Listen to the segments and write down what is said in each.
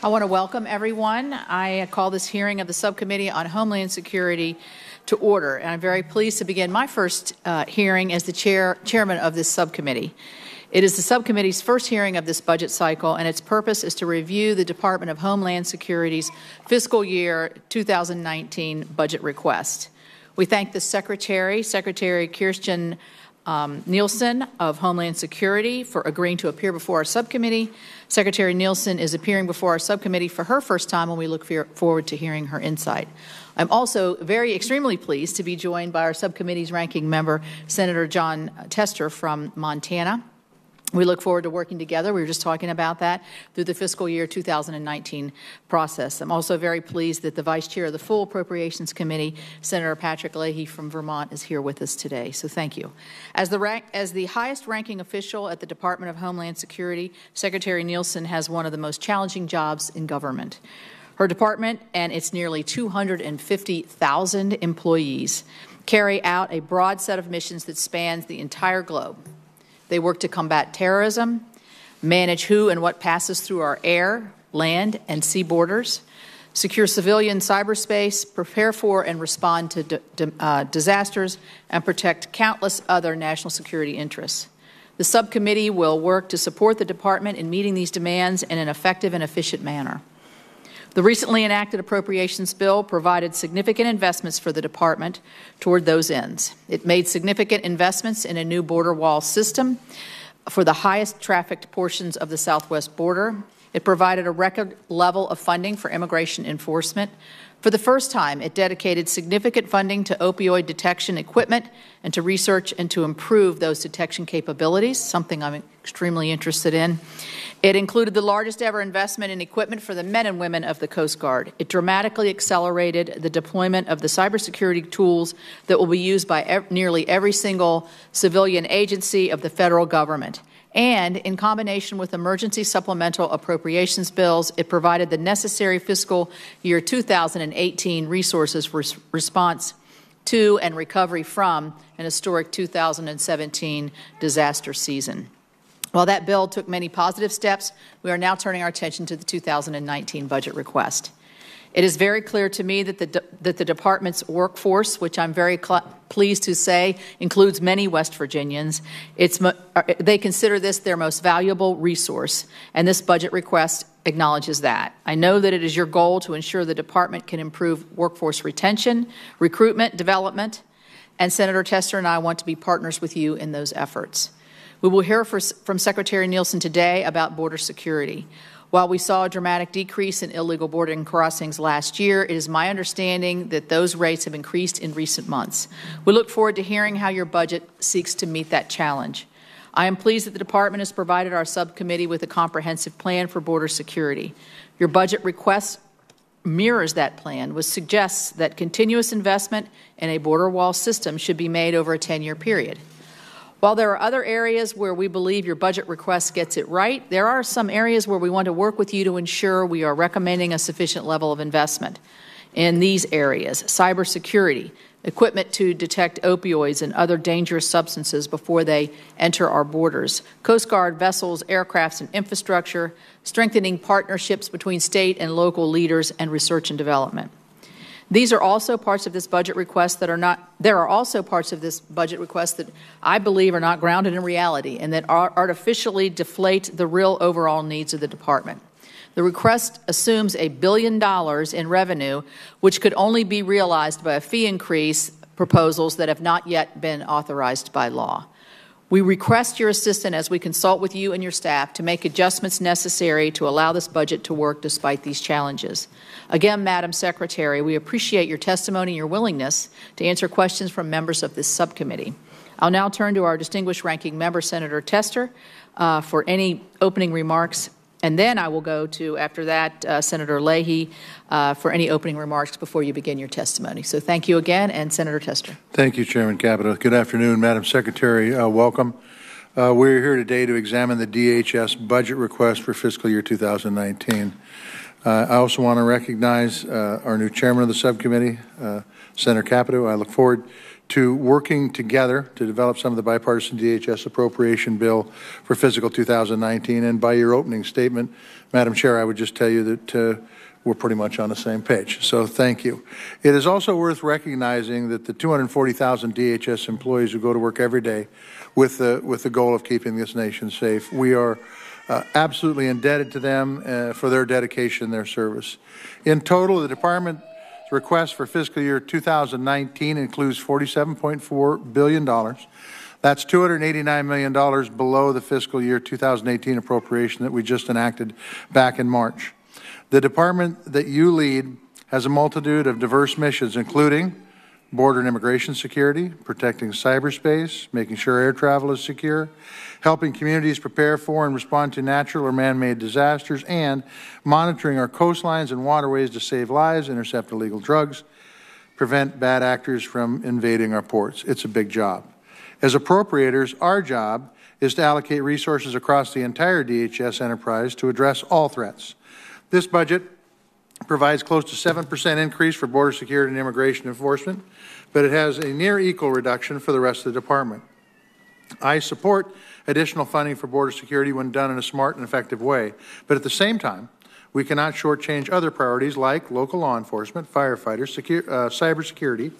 I want to welcome everyone. I call this hearing of the Subcommittee on Homeland Security to order, and I'm very pleased to begin my first hearing as the chairman of this subcommittee. It is the subcommittee's first hearing of this budget cycle, and its purpose is to review the Department of Homeland Security's fiscal year 2019 budget request. We thank the Secretary Kirstjen Nielsen of Homeland Security for agreeing to appear before our subcommittee. Secretary Nielsen is appearing before our subcommittee for her first time, and we look forward to hearing her insight. I'm also extremely pleased to be joined by our subcommittee's ranking member, Senator Jon Tester from Montana. We look forward to working together. We were just talking about that through the fiscal year 2019 process. I'm also very pleased that the Vice Chair of the Full Appropriations Committee, Senator Patrick Leahy from Vermont, is here with us today. So thank you. As the highest-ranking official at the Department of Homeland Security, Secretary Nielsen has one of the most challenging jobs in government. Her department and its nearly 250,000 employees carry out a broad set of missions that spans the entire globe. They work to combat terrorism, manage who and what passes through our air, land, and sea borders, secure civilian cyberspace, prepare for and respond to disasters, and protect countless other national security interests. The subcommittee will work to support the department in meeting these demands in an effective and efficient manner. The recently enacted appropriations bill provided significant investments for the department toward those ends. It made significant investments in a new border wall system for the highest trafficked portions of the southwest border. It provided a record level of funding for immigration enforcement. For the first time, it dedicated significant funding to opioid detection equipment and to research and to improve those detection capabilities, something I'm extremely interested in. It included the largest ever investment in equipment for the men and women of the Coast Guard. It dramatically accelerated the deployment of the cybersecurity tools that will be used by nearly every single civilian agency of the federal government. And in combination with emergency supplemental appropriations bills, it provided the necessary fiscal year 2018 resources for response to and recovery from an historic 2017 disaster season. While that bill took many positive steps, we are now turning our attention to the 2019 budget request. It is very clear to me that the department's workforce, which I'm very pleased to say includes many West Virginians, they consider this their most valuable resource, and this budget request acknowledges that. I know that it is your goal to ensure the department can improve workforce retention, recruitment, development, and Senator Tester and I want to be partners with you in those efforts. We will hear from Secretary Nielsen today about border security. While we saw a dramatic decrease in illegal border crossings last year, it is my understanding that those rates have increased in recent months. We look forward to hearing how your budget seeks to meet that challenge. I am pleased that the department has provided our subcommittee with a comprehensive plan for border security. Your budget request mirrors that plan, which suggests that continuous investment in a border wall system should be made over a 10-year period. While there are other areas where we believe your budget request gets it right, there are some areas where we want to work with you to ensure we are recommending a sufficient level of investment in these areas: cybersecurity, equipment to detect opioids and other dangerous substances before they enter our borders, Coast Guard vessels, aircrafts, and infrastructure, strengthening partnerships between state and local leaders, and research and development. These are also parts of this budget request that there are also parts of this budget request that I believe are not grounded in reality and that artificially deflate the real overall needs of the department. The request assumes $1 billion in revenue, which could only be realized by a fee increase proposals that have not yet been authorized by law. We request your assistance as we consult with you and your staff to make adjustments necessary to allow this budget to work despite these challenges. Again, Madam Secretary, we appreciate your testimony and your willingness to answer questions from members of this subcommittee. I'll now turn to our distinguished ranking member, Senator Tester, for any opening remarks, and then I will go to, after that, Senator Leahy for any opening remarks before you begin your testimony. So thank you again, and Senator Tester. Thank you, Chairman Capito. Good afternoon, Madam Secretary. Welcome. We're here today to examine the DHS budget request for fiscal year 2019. I also want to recognize our new chairman of the subcommittee, Senator Capito. I look forward to working together to develop some of the bipartisan DHS appropriation bill for fiscal 2019. And by your opening statement, Madam Chair, I would just tell you that we're pretty much on the same page. So thank you. It is also worth recognizing that the 240,000 DHS employees who go to work every day with the goal of keeping this nation safe, we are absolutely indebted to them for their dedication and their service. In total, the department's request for fiscal year 2019 includes $47.4 billion. That's $289 million below the fiscal year 2018 appropriation that we just enacted back in March. The department that you lead has a multitude of diverse missions, including border and immigration security, protecting cyberspace, making sure air travel is secure, helping communities prepare for and respond to natural or man-made disasters, and monitoring our coastlines and waterways to save lives, intercept illegal drugs, prevent bad actors from invading our ports. It's a big job. As appropriators, our job is to allocate resources across the entire DHS enterprise to address all threats. This budget provides close to 7% increase for border security and immigration enforcement, but it has a near equal reduction for the rest of the department. I support additional funding for border security when done in a smart and effective way, but at the same time, we cannot shortchange other priorities like local law enforcement, firefighters, cybersecurity,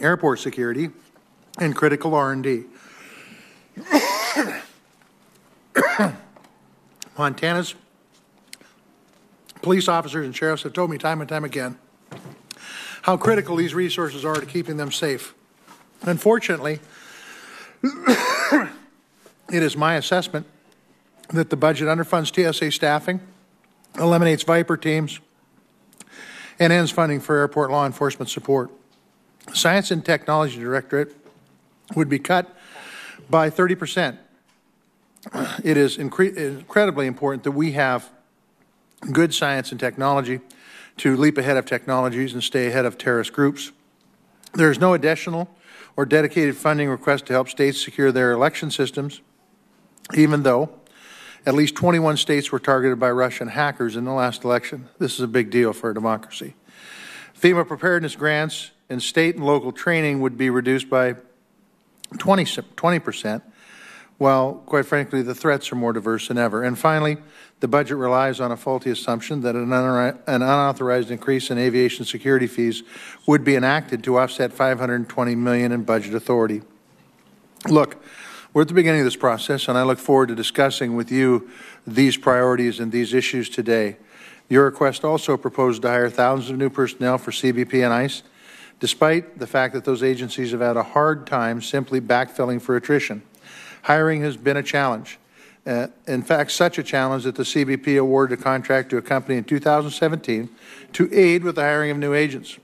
airport security, and critical R&D. Montana's police officers and sheriffs have told me time and time again how critical these resources are to keeping them safe. Unfortunately, it is my assessment that the budget underfunds TSA staffing, eliminates Viper teams, and ends funding for airport law enforcement support. Science and Technology Directorate would be cut by 30%. It is incredibly important that we have good science and technology to leap ahead of technologies and stay ahead of terrorist groups. There is no additional or dedicated funding request to help states secure their election systems, even though at least 21 states were targeted by Russian hackers in the last election. This is a big deal for a democracy. FEMA preparedness grants and state and local training would be reduced by 20%. Well, quite frankly, the threats are more diverse than ever. And finally, the budget relies on a faulty assumption that an unauthorized increase in aviation security fees would be enacted to offset $520 million in budget authority. Look, we're at the beginning of this process, and I look forward to discussing with you these priorities and these issues today. Your request also proposed to hire thousands of new personnel for CBP and ICE, despite the fact that those agencies have had a hard time simply backfilling for attrition. Hiring has been a challenge. In fact, such a challenge that the CBP awarded a contract to a company in 2017 to aid with the hiring of new agents.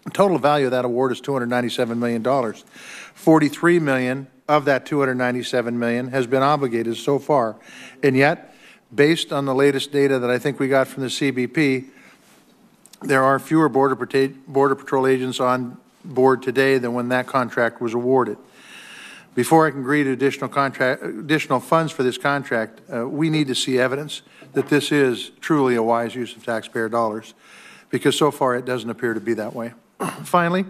The total value of that award is $297 million. $43 million of that $297 million has been obligated so far. And yet, based on the latest data that I think we got from the CBP, there are fewer Border Patrol agents on board today than when that contract was awarded. Before I can agree to additional funds for this contract, we need to see evidence that this is truly a wise use of taxpayer dollars, because so far it doesn't appear to be that way. Finally,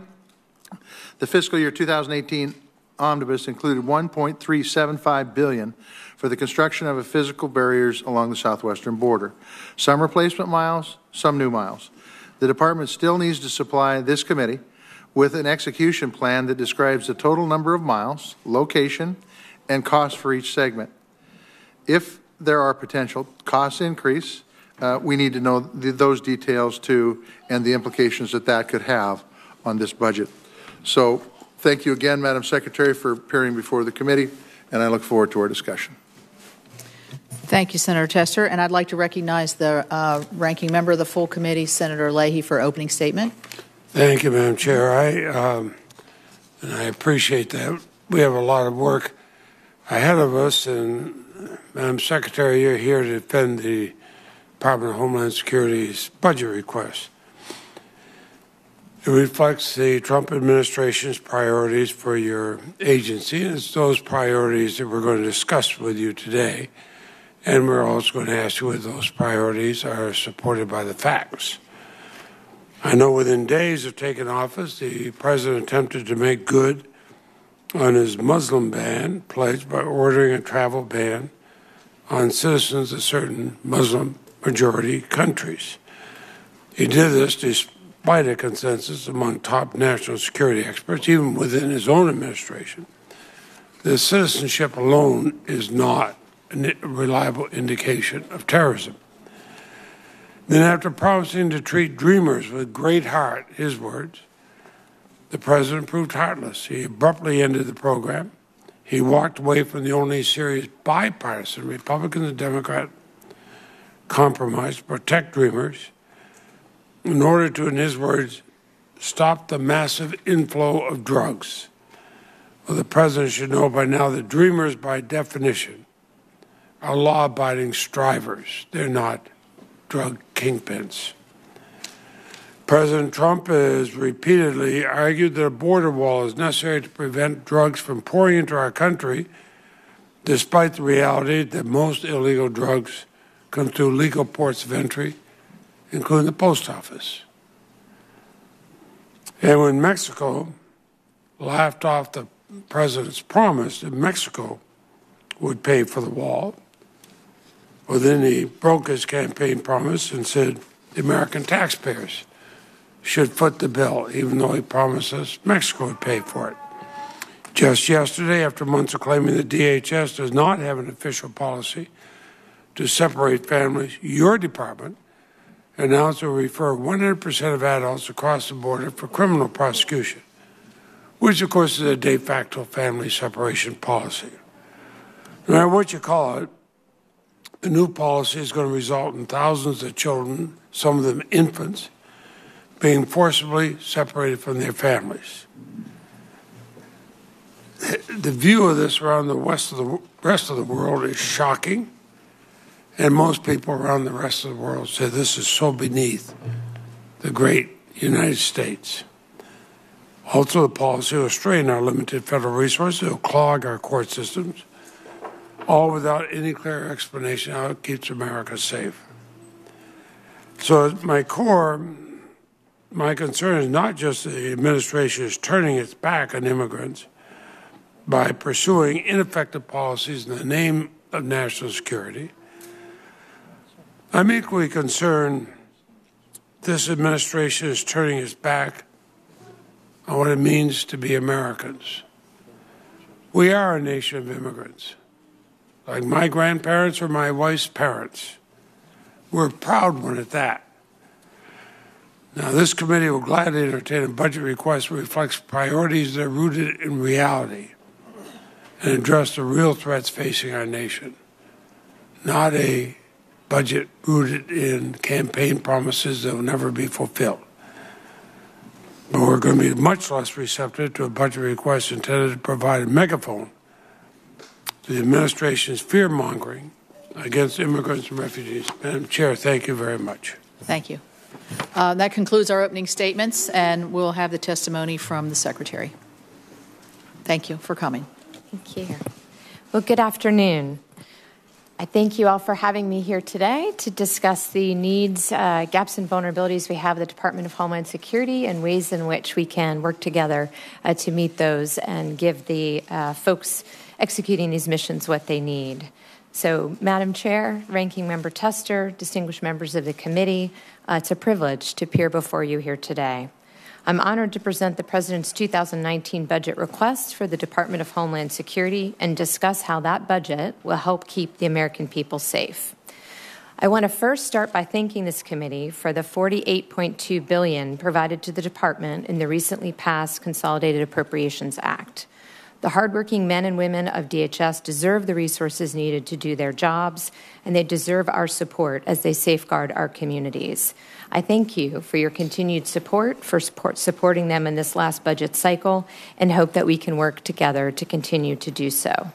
the fiscal year 2018 omnibus included $1.375 billion for the construction of physical barriers along the southwestern border. Some replacement miles, some new miles. The department still needs to supply this committee with an execution plan that describes the total number of miles, location, and cost for each segment. If there are potential cost increase, we need to know those details too, and the implications that that could have on this budget. So thank you again, Madam Secretary, for appearing before the committee, and I look forward to our discussion. Thank you, Senator Tester. And I'd like to recognize the ranking member of the full committee, Senator Leahy, for opening statement. Thank you, Madam Chair. I appreciate that. We have a lot of work ahead of us, and Madam Secretary, you're here to defend the Department of Homeland Security's budget request. It reflects the Trump administration's priorities for your agency, and it's those priorities that we're going to discuss with you today. And we're also going to ask you whether those priorities are supported by the facts. I know within days of taking office, the president attempted to make good on his Muslim ban pledge by ordering a travel ban on citizens of certain Muslim-majority countries. He did this despite a consensus among top national security experts, even within his own administration. The citizenship alone is not a reliable indication of terrorism. Then, after promising to treat dreamers with great heart, his words, the president proved heartless. He abruptly ended the program. He walked away from the only serious bipartisan Republican and Democrat compromise to protect dreamers in order to, in his words, stop the massive inflow of drugs. Well, the president should know by now that dreamers, by definition, are law-abiding strivers. They're not drug kingpins. President Trump has repeatedly argued that a border wall is necessary to prevent drugs from pouring into our country, despite the reality that most illegal drugs come through legal ports of entry, including the post office. And when Mexico laughed off the president's promise that Mexico would pay for the wall, well, then he broke his campaign promise and said the American taxpayers should foot the bill, even though he promised us Mexico would pay for it. Just yesterday, after months of claiming the DHS does not have an official policy to separate families, your department announced it will refer 100% of adults across the border for criminal prosecution, which, of course, is a de facto family separation policy. No matter what you call it, the new policy is going to result in thousands of children, some of them infants, being forcibly separated from their families. The view of this around the rest of the world is shocking, and most people around the rest of the world say this is so beneath the great United States. Also, the policy will strain our limited federal resources, it will clog our court systems, all without any clear explanation how it keeps America safe. So at my core, my concern is not just the administration is turning its back on immigrants by pursuing ineffective policies in the name of national security. I'm equally concerned this administration is turning its back on what it means to be Americans. We are a nation of immigrants, like my grandparents or my wife's parents. We're a proud one at that. Now, this committee will gladly entertain a budget request that reflects priorities that are rooted in reality and address the real threats facing our nation, not a budget rooted in campaign promises that will never be fulfilled. But we're going to be much less receptive to a budget request intended to provide a megaphone to the administration's fear-mongering against immigrants and refugees. Madam Chair, thank you very much. Thank you. That concludes our opening statements, and we'll have the testimony from the Secretary. Thank you for coming. Thank you. Well, good afternoon. I thank you all for having me here today to discuss the needs, gaps, and vulnerabilities we have at the Department of Homeland Security and ways in which we can work together to meet those and give the folks executing these missions what they need. So, Madam Chair, Ranking Member Tester, distinguished members of the committee, it's a privilege to appear before you here today. I'm honored to present the President's 2019 budget request for the Department of Homeland Security and discuss how that budget will help keep the American people safe. I want to first start by thanking this committee for the $48.2 billion provided to the department in the recently passed Consolidated Appropriations Act. The hardworking men and women of DHS deserve the resources needed to do their jobs, and they deserve our support as they safeguard our communities. I thank you for your continued support, for supporting them in this last budget cycle, and hope that we can work together to continue to do so.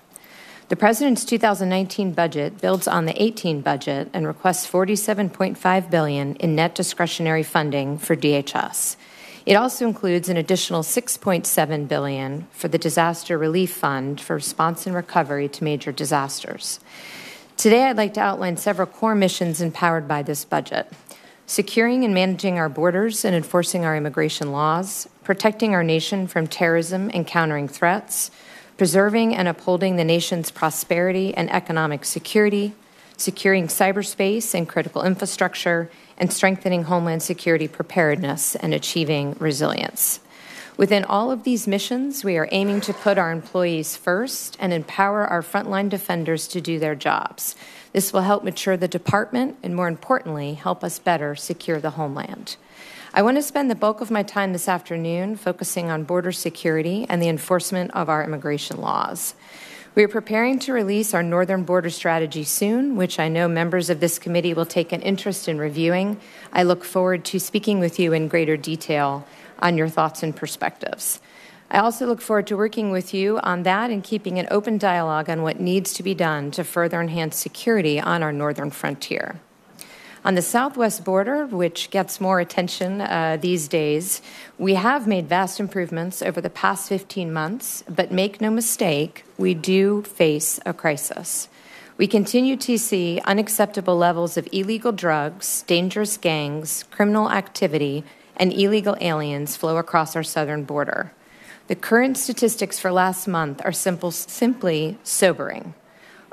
The President's 2019 budget builds on the 2018 budget and requests $47.5 billion in net discretionary funding for DHS. It also includes an additional $6.7 billion for the Disaster Relief Fund for response and recovery to major disasters. Today, I'd like to outline several core missions empowered by this budget. securing and managing our borders and enforcing our immigration laws, protecting our nation from terrorism and countering threats, preserving and upholding the nation's prosperity and economic security, securing cyberspace and critical infrastructure, and strengthening Homeland Security preparedness and achieving resilience. Within all of these missions, we are aiming to put our employees first and empower our frontline defenders to do their jobs. This will help mature the department and, more importantly, help us better secure the homeland. I want to spend the bulk of my time this afternoon focusing on border security and the enforcement of our immigration laws. We are preparing to release our Northern Border Strategy soon, which I know members of this committee will take an interest in reviewing. I look forward to speaking with you in greater detail on your thoughts and perspectives. I also look forward to working with you on that and keeping an open dialogue on what needs to be done to further enhance security on our northern frontier. On the southwest border, which gets more attention these days, we have made vast improvements over the past 15 months, but make no mistake, we do face a crisis. We continue to see unacceptable levels of illegal drugs, dangerous gangs, criminal activity, and illegal aliens flow across our southern border. The current statistics for last month are simply sobering.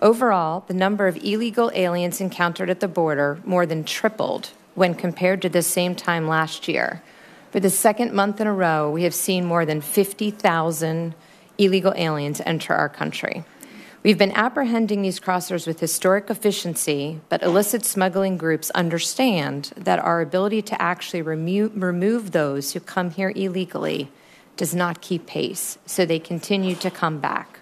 Overall, the number of illegal aliens encountered at the border more than tripled when compared to the same time last year. For the second month in a row, we have seen more than 50,000 illegal aliens enter our country. We've been apprehending these crossers with historic efficiency, but illicit smuggling groups understand that our ability to actually remove those who come here illegally does not keep pace, so they continue to come back.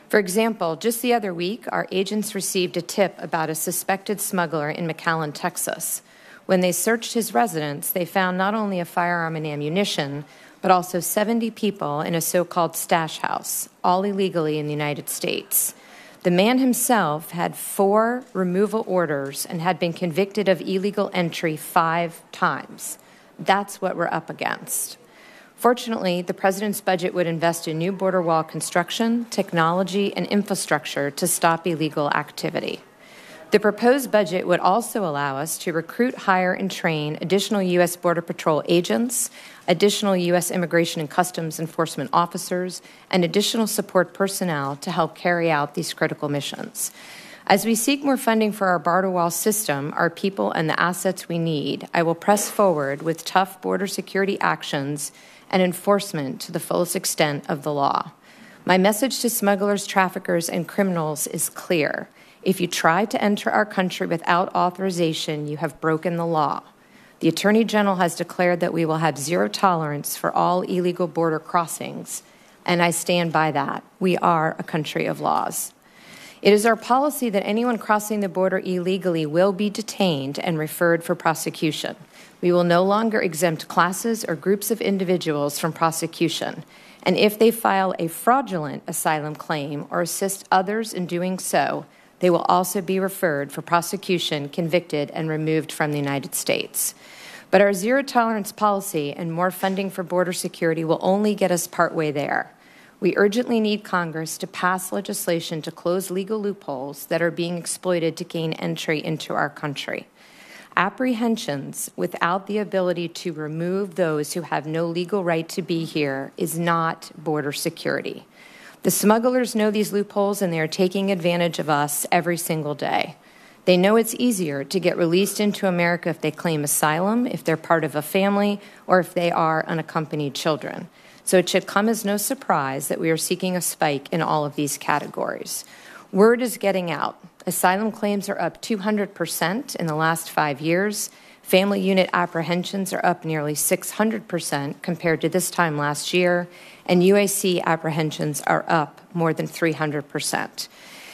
For example, just the other week, our agents received a tip about a suspected smuggler in McAllen, Texas. When they searched his residence, they found not only a firearm and ammunition, but also 70 people in a so-called stash house, all illegally in the United States. The man himself had 4 removal orders and had been convicted of illegal entry 5 times. That's what we're up against. Fortunately, the President's budget would invest in new border wall construction, technology, and infrastructure to stop illegal activity. The proposed budget would also allow us to recruit, hire, and train additional U.S. Border Patrol agents, additional U.S. Immigration and Customs Enforcement officers, and additional support personnel to help carry out these critical missions. As we seek more funding for our border wall system, our people, and the assets we need, I will press forward with tough border security actions and enforcement to the fullest extent of the law. My message to smugglers, traffickers, and criminals is clear. If you try to enter our country without authorization, you have broken the law. The Attorney General has declared that we will have zero tolerance for all illegal border crossings, and I stand by that. We are a country of laws. It is our policy that anyone crossing the border illegally will be detained and referred for prosecution. We will no longer exempt classes or groups of individuals from prosecution, and if they file a fraudulent asylum claim or assist others in doing so, they will also be referred for prosecution, convicted, and removed from the United States. But our zero-tolerance policy and more funding for border security will only get us partway there. We urgently need Congress to pass legislation to close legal loopholes that are being exploited to gain entry into our country. Apprehensions without the ability to remove those who have no legal right to be here is not border security. The smugglers know these loopholes, and they are taking advantage of us every single day. They know it's easier to get released into America if they claim asylum, if they're part of a family, or if they are unaccompanied children. So it should come as no surprise that we are seeking a spike in all of these categories. Word is getting out. Asylum claims are up 200% in the last 5 years. Family unit apprehensions are up nearly 600% compared to this time last year, and UAC apprehensions are up more than 300%.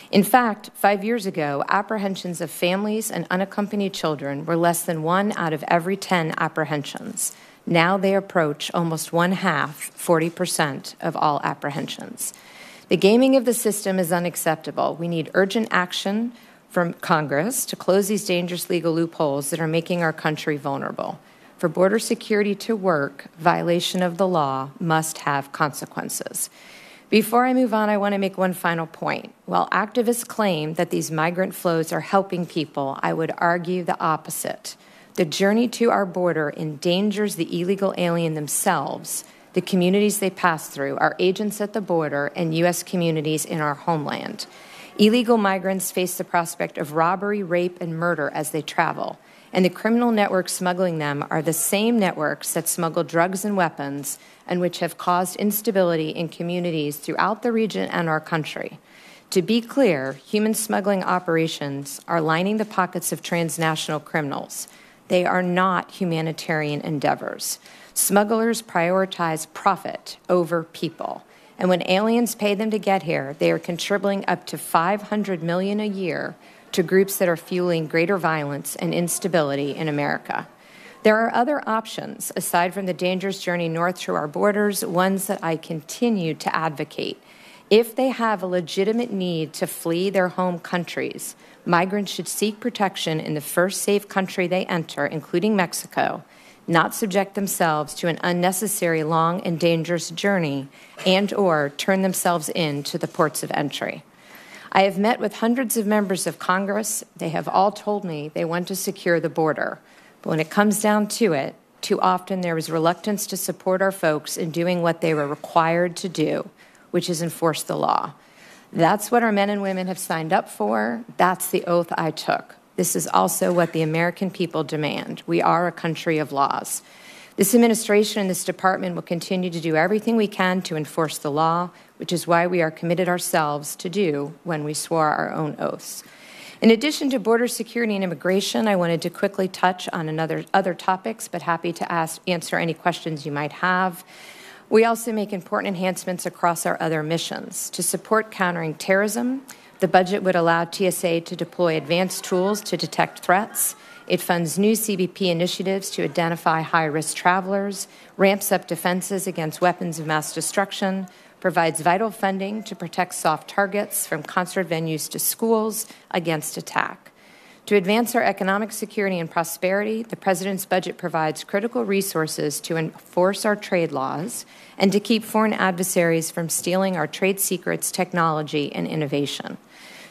In fact, 5 years ago, apprehensions of families and unaccompanied children were less than 1 out of every 10 apprehensions. Now they approach almost 1/2, 40% of all apprehensions. The gaming of the system is unacceptable. We need urgent action from Congress to close these dangerous legal loopholes that are making our country vulnerable. For border security to work, violation of the law must have consequences. Before I move on, I want to make one final point. While activists claim that these migrant flows are helping people, I would argue the opposite. the journey to our border endangers the illegal alien themselves, the communities they pass through, our agents at the border, and U.S. communities in our homeland. Illegal migrants face the prospect of robbery, rape, and murder as they travel, and the criminal networks smuggling them are the same networks that smuggle drugs and weapons and which have caused instability in communities throughout the region and our country. To be clear, human smuggling operations are lining the pockets of transnational criminals. They are not humanitarian endeavors. Smugglers prioritize profit over people. And when aliens pay them to get here, they are contributing up to $500 million a year to groups that are fueling greater violence and instability in America. There are other options, aside from the dangerous journey north to our borders, ones that I continue to advocate. If they have a legitimate need to flee their home countries, migrants should seek protection in the first safe country they enter, including Mexico, not subject themselves to an unnecessary long and dangerous journey and/or turn themselves in to the ports of entry. I have met with hundreds of members of Congress. They have all told me they want to secure the border. But when it comes down to it, too often there is reluctance to support our folks in doing what they were required to do, which is enforce the law. That's what our men and women have signed up for. That's the oath I took. This is also what the American people demand. We are a country of laws. This administration and this department will continue to do everything we can to enforce the law, which is why we are committed ourselves to do when we swore our own oaths. In addition to border security and immigration, I wanted to quickly touch on other topics, but happy to answer any questions you might have. We also make important enhancements across our other missions. To support countering terrorism, the budget would allow TSA to deploy advanced tools to detect threats. It funds new CBP initiatives to identify high-risk travelers, ramps up defenses against weapons of mass destruction, provides vital funding to protect soft targets from concert venues to schools against attack. To advance our economic security and prosperity, the President's budget provides critical resources to enforce our trade laws and to keep foreign adversaries from stealing our trade secrets, technology, and innovation.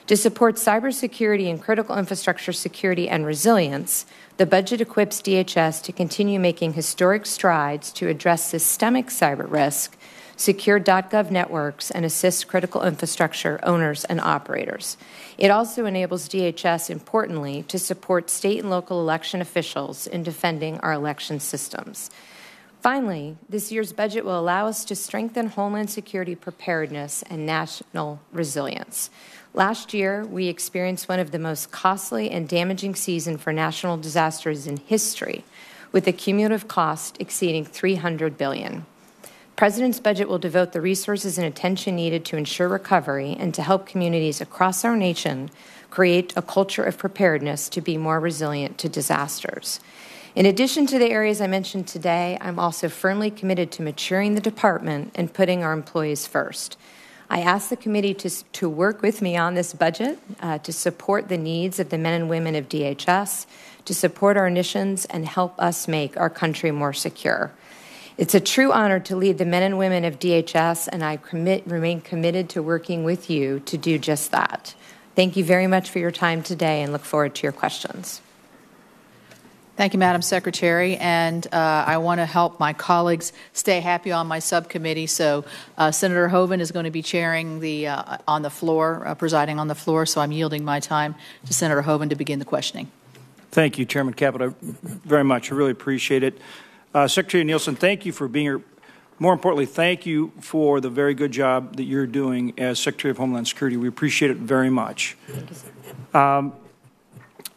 To support cybersecurity and critical infrastructure security and resilience, the budget equips DHS to continue making historic strides to address systemic cyber risk, secure .gov networks, and assist critical infrastructure owners and operators. It also enables DHS, importantly, to support state and local election officials in defending our election systems. Finally, this year's budget will allow us to strengthen Homeland Security preparedness and national resilience. Last year, we experienced one of the most costly and damaging seasons for national disasters in history, with a cumulative cost exceeding $300 billion. The President's budget will devote the resources and attention needed to ensure recovery and to help communities across our nation create a culture of preparedness to be more resilient to disasters. In addition to the areas I mentioned today, I'm also firmly committed to maturing the department and putting our employees first. I ask the committee to work with me on this budget, to support the needs of the men and women of DHS, to support our missions, and help us make our country more secure. It's a true honor to lead the men and women of DHS, and I remain committed to working with you to do just that. Thank you very much for your time today and look forward to your questions. Thank you, Madam Secretary, and I want to help my colleagues stay happy on my subcommittee. So Senator Hoeven is going to be chairing the on the floor, presiding on the floor. So I'm yielding my time to Senator Hoeven to begin the questioning. Thank you, Chairman Caput, very much. I really appreciate it. Secretary Nielsen, thank you for being here. More importantly, thank you for the very good job that you're doing as Secretary of Homeland Security. We appreciate it very much. Thank you, sir.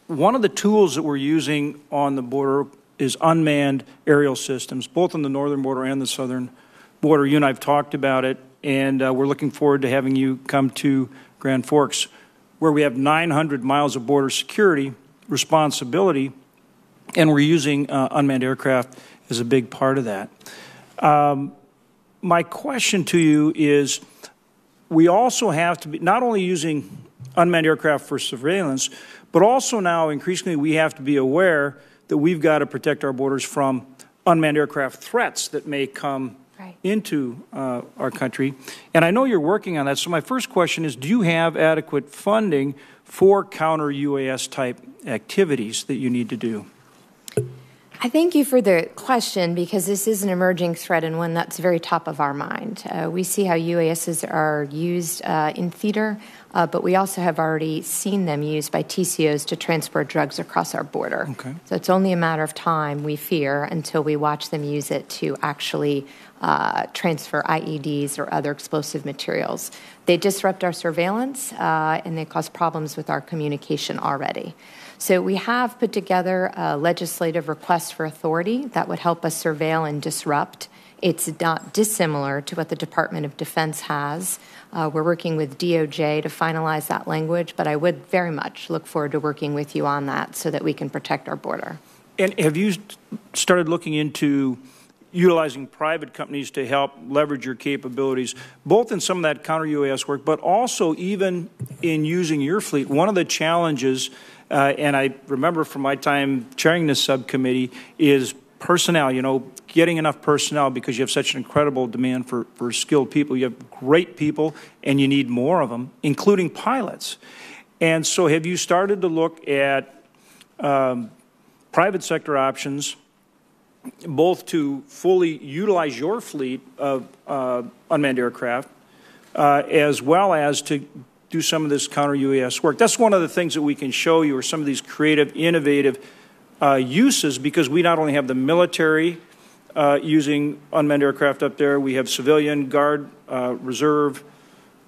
One of the tools that we're using on the border is unmanned aerial systems, both on the northern border and the southern border. You and I have talked about it, and we're looking forward to having you come to Grand Forks, where we have 900 miles of border security responsibility, and we're using unmanned aircraft as a big part of that. My question to you is, we also have to be not only using unmanned aircraft for surveillance, but also now increasingly we have to be aware that we've got to protect our borders from unmanned aircraft threats that may come into our country. And I know you're working on that. So my first question is, do you have adequate funding for counter-UAS type activities that you need to do? I thank you for the question because this is an emerging threat and one that's very top of our mind. We see how UASs are used in theater, but we also have already seen them used by TCOs to transport drugs across our border. Okay. So it's only a matter of time, we fear, until we watch them use it to actually transfer IEDs or other explosive materials. They disrupt our surveillance and they cause problems with our communication already. So we have put together a legislative request for authority that would help us surveil and disrupt. It's not dissimilar to what the Department of Defense has. We're working with DOJ to finalize that language, but I would very much look forward to working with you on that so that we can protect our border. And have you started looking into utilizing private companies to help leverage your capabilities, both in some of that counter-UAS work, but also even in using your fleet? One of the challenges, and I remember from my time chairing this subcommittee, is personnel, getting enough personnel because you have such an incredible demand for skilled people. You have great people, and you need more of them, including pilots. And so have you started to look at private sector options, both to fully utilize your fleet of unmanned aircraft, as well as to do some of this counter-UAS work? That's one of the things that we can show you, are some of these creative, innovative uses, because we not only have the military using unmanned aircraft up there, we have civilian, guard, reserve,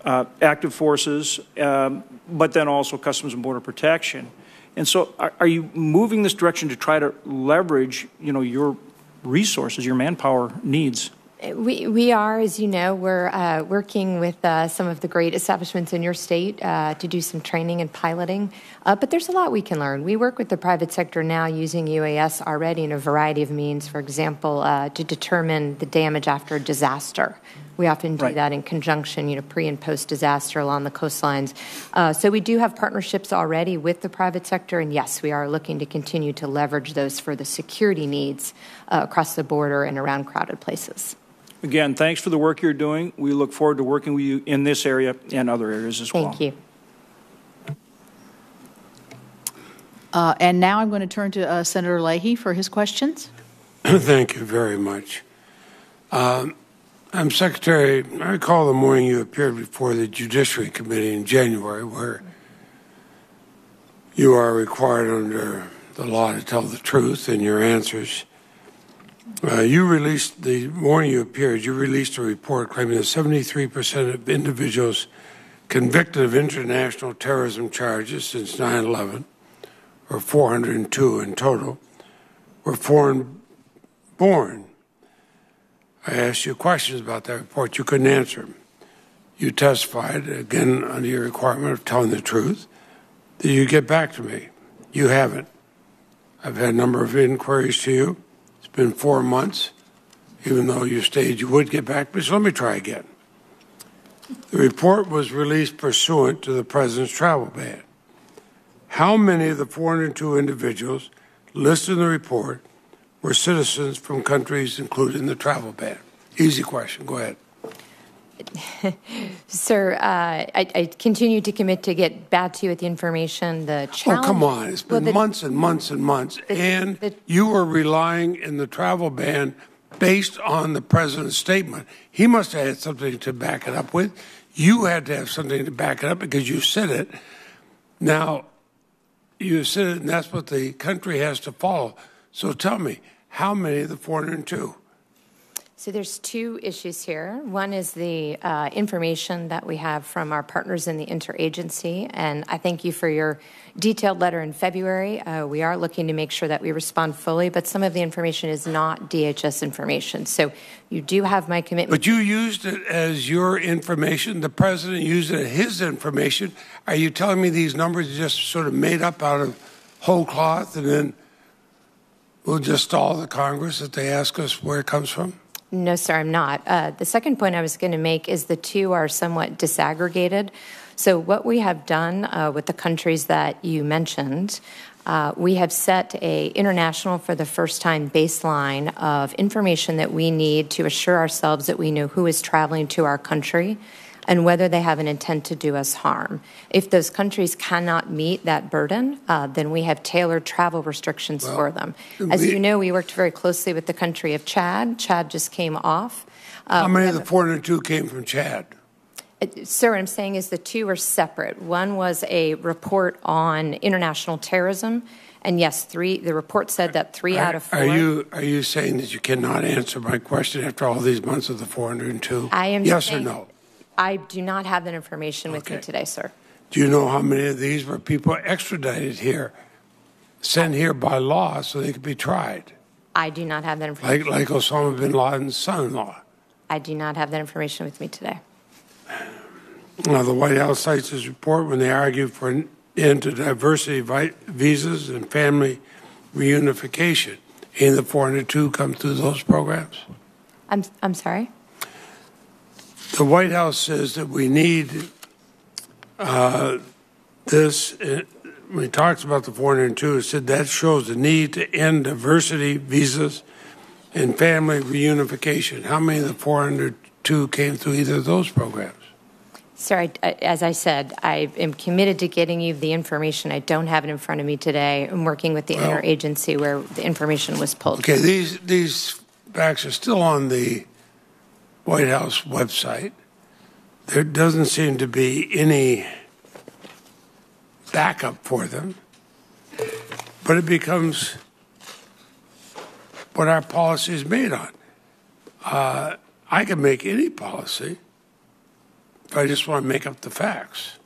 active forces, but then also Customs and Border Protection. And so are you moving this direction to try to leverage, your resources, your manpower needs? We are, as you know, we're working with some of the great establishments in your state to do some training and piloting. But there's a lot we can learn. We work with the private sector now using UAS already in a variety of means, for example, to determine the damage after a disaster. We often do that in conjunction, pre- and post-disaster along the coastlines. So we do have partnerships already with the private sector, and yes, we are looking to continue to leverage those for the security needs across the border and around crowded places. Again, thanks for the work you're doing. We look forward to working with you in this area and other areas as well. Thank you. And now I'm going to turn to Senator Leahy for his questions. Thank you very much. I'm Secretary. I recall the morning you appeared before the Judiciary Committee in January, where you are required under the law to tell the truth in your answers. You released, the morning you appeared, you released a report claiming that 73% of individuals convicted of international terrorism charges since 9/11, or 402 in total, were foreign-born. I asked you questions about that report. You couldn't answer them. You testified, again, under your requirement of telling the truth. Did you get back to me? You haven't. I've had a number of inquiries to you. It's been 4 months, even though you stated you would get back to me. So let me try again. The report was released pursuant to the President's travel ban. How many of the 402 individuals listed in the report were citizens from countries included in the travel ban? Easy question. Go ahead. Sir, I continue to commit to get back to you with the information. The challenge. Oh, come on. It's been months and months and months. And you were relying in the travel ban based on the president's statement. He must have had something to back it up with. You had to have something to back it up because you said it. Now, you said it, and that's what the country has to follow. So tell me, how many of the 402? So there's two issues here. One is the information that we have from our partners in the interagency, and I thank you for your detailed letter in February. We are looking to make sure that we respond fully, but some of the information is not DHS information. So you do have my commitment. But you used it as your information. The president used it as his information. Are you telling me these numbers are just sort of made up out of whole cloth, and then we'll just stall the Congress if they ask us where it comes from? No, sir, I'm not. The second point I was going to make is the two are somewhat disaggregated. So what we have done with the countries that you mentioned, we have set a international for the first time baseline of information that we need to assure ourselves that we know who is traveling to our country. and whether they have an intent to do us harm. If those countries cannot meet that burden, then we have tailored travel restrictions for them. As you know, we worked very closely with the country of Chad. Chad just came off. How many of the 402 came from Chad? Sir, what I'm saying is the two are separate. One was a report on international terrorism, and yes, the report said that 3 out of 4. Are you saying that you cannot answer my question after all these months of the 402? I am yes saying, or no? I do not have that information with me today, sir. Do you know how many of these were people extradited here, sent here by law so they could be tried? I do not have that information. Like Osama bin Laden's son-in-law. I do not have that information with me today. Now, the White House cites this report when they argue for an end to diversity visas and family reunification. Any of the 402 come through those programs? I'm sorry? The White House says that we need this. When he talks about the 402, it said that shows the need to end diversity visas and family reunification. How many of the 402 came through either of those programs? Sir, as I said, I am committed to getting you the information. I don't have it in front of me today. I'm working with the interagency where the information was pulled. Okay, these facts are still on the White House website. There doesn't seem to be any backup for them, but it becomes what our policy is made on. I can make any policy if I just want to make up the facts.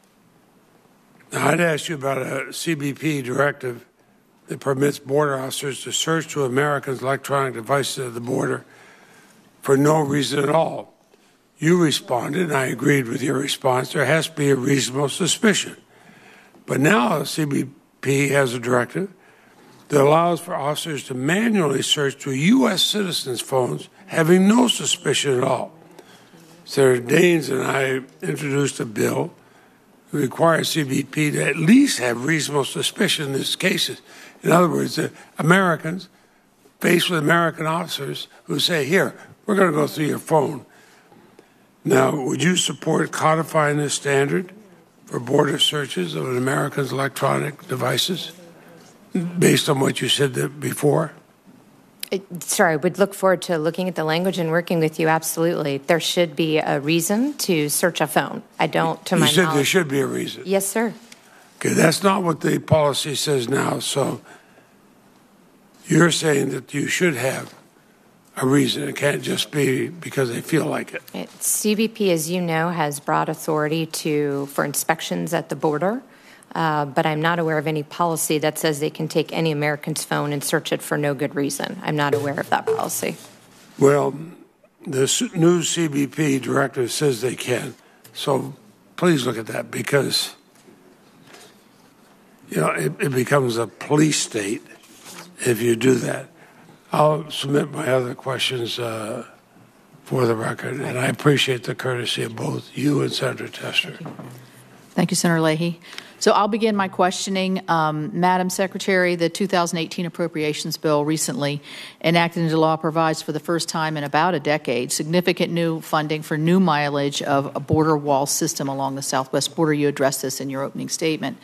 Now, I'd ask you about a CBP directive that permits border officers to search through Americans' electronic devices at the border for no reason at all. You responded, and I agreed with your response. There has to be a reasonable suspicion. But now CBP has a directive that allows for officers to manually search through U.S. citizens' phones having no suspicion at all. Senator Daines and I introduced a bill that requires CBP to at least have reasonable suspicion in these cases. In other words, Americans faced with American officers who say, here, we're going to go through your phone. Now, would you support codifying this standard for border searches of an American's electronic devices based on what you said before? Sir, I would look forward to looking at the language and working with you, absolutely. There should be a reason to search a phone. I don't, to my knowledge. You said there should be a reason. Yes, sir. Okay, that's not what the policy says now, so you're saying that you should have a reason. It can't just be because they feel like it. CBP, as you know, has broad authority for inspections at the border. But I'm not aware of any policy that says they can take any American's phone and search it for no good reason. I'm not aware of that policy. Well, the new CBP directive says they can. So please look at that because, it becomes a police state if you do that. I'll submit my other questions for the record, and I appreciate the courtesy of both you and Senator Tester. Thank you, Senator Leahy. So I'll begin my questioning. Madam Secretary, the 2018 Appropriations Bill recently enacted into law provides for the first time in about a decade significant new funding for new mileage of a border wall system along the southwest border. You addressed this in your opening statement.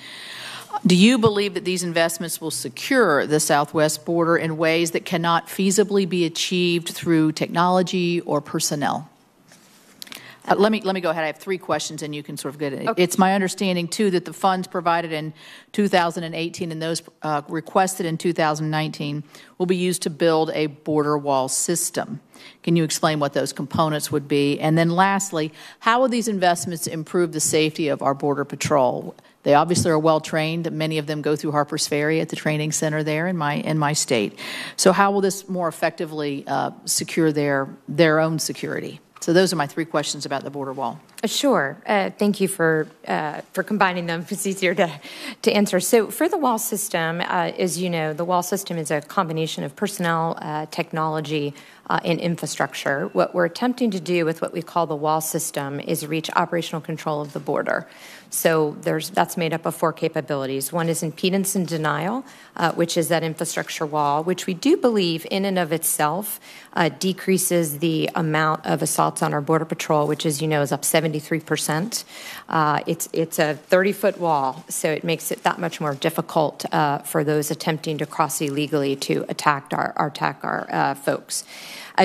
Do you believe that these investments will secure the southwest border in ways that cannot feasibly be achieved through technology or personnel? Let me go ahead. I have 3 questions, and you can sort of get it. Okay. It's my understanding, too, that the funds provided in 2018 and those requested in 2019 will be used to build a border wall system. Can you explain what those components would be? And then lastly, how will these investments improve the safety of our Border Patrol? They obviously are well trained. Many of them go through Harpers Ferry at the training center there in my state. So how will this more effectively secure their own security? So those are my 3 questions about the border wall. Sure. Thank you for combining them. It's easier to answer. So for the wall system, as you know, the wall system is a combination of personnel, technology, and infrastructure. What we're attempting to do with what we call the wall system is reach operational control of the border. So that's made up of 4 capabilities. One is impedance and denial, which is that infrastructure wall, which we do believe in and of itself decreases the amount of assaults on our Border Patrol, which, as you know, is up 70% 73%. It's a 30-foot wall, so it makes it that much more difficult for those attempting to cross illegally to attack our folks.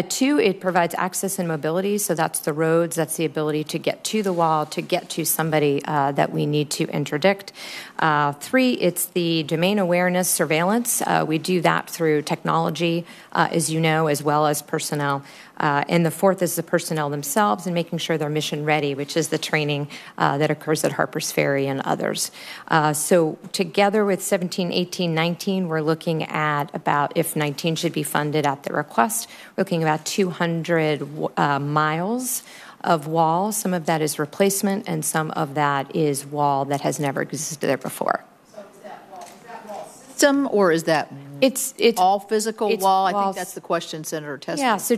Two, it provides access and mobility, so that's the roads, that's the ability to get to the wall, to get to somebody that we need to interdict. Three, it's the domain awareness surveillance. We do that through technology, as you know, as well as personnel. And the fourth is the personnel themselves and making sure they're mission ready, which is the training that occurs at Harpers Ferry and others. So together with 17, 18, 19, we're looking at about, if 19 should be funded at the request, we're looking about 200 miles of wall. Some of that is replacement and some of that is wall that has never existed there before. So is that wall system or is that it's all physical wall? I think walls. that's the question, Senator Testifies.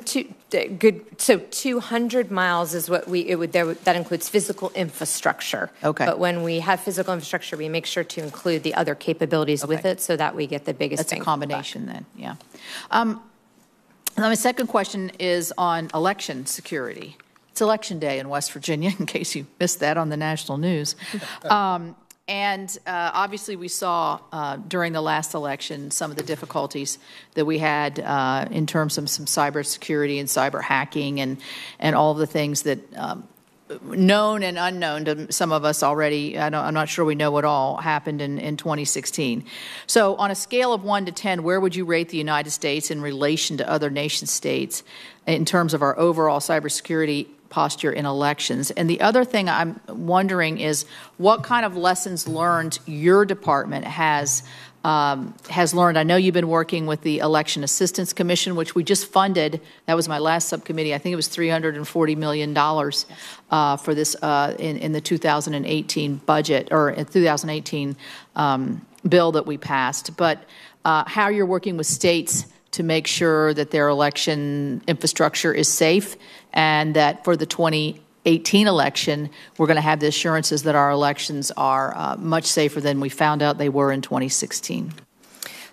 Yeah, so 200 miles is what that includes physical infrastructure. Okay. But when we have physical infrastructure, we make sure to include the other capabilities with it so that we get the biggest That's a bang combination then, yeah. Now my second question is on election security. It's Election Day in West Virginia, in case you missed that on the national news. And obviously we saw during the last election some of the difficulties that we had in terms of some cybersecurity and cyber hacking and all of the things that known and unknown to some of us already. I'm not sure we know what all happened in 2016. So on a scale of 1 to 10, where would you rate the United States in relation to other nation states in terms of our overall cybersecurity posture in elections? And the other thing I'm wondering is what kind of lessons learned your department has learned. I know you've been working with the Election Assistance Commission, which we just funded. That was my last subcommittee. I think it was $340 million for this in the 2018 budget, or 2018 bill that we passed. But how you're working with states to make sure that their election infrastructure is safe and that for the 2018 election, we're going to have the assurances that our elections are much safer than we found out they were in 2016.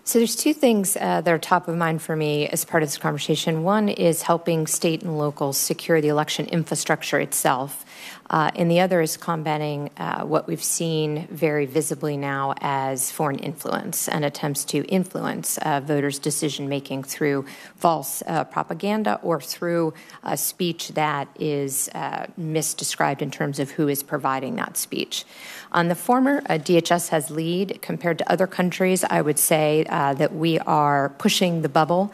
So there's two things that are top of mind for me as part of this conversation. One is helping state and locals secure the election infrastructure itself. And the other is combating what we've seen very visibly now as foreign influence and attempts to influence voters' decision-making through false propaganda or through speech that is misdescribed in terms of who is providing that speech. On the former, DHS has lead. Compared to other countries, I would say that we are pushing the bubble.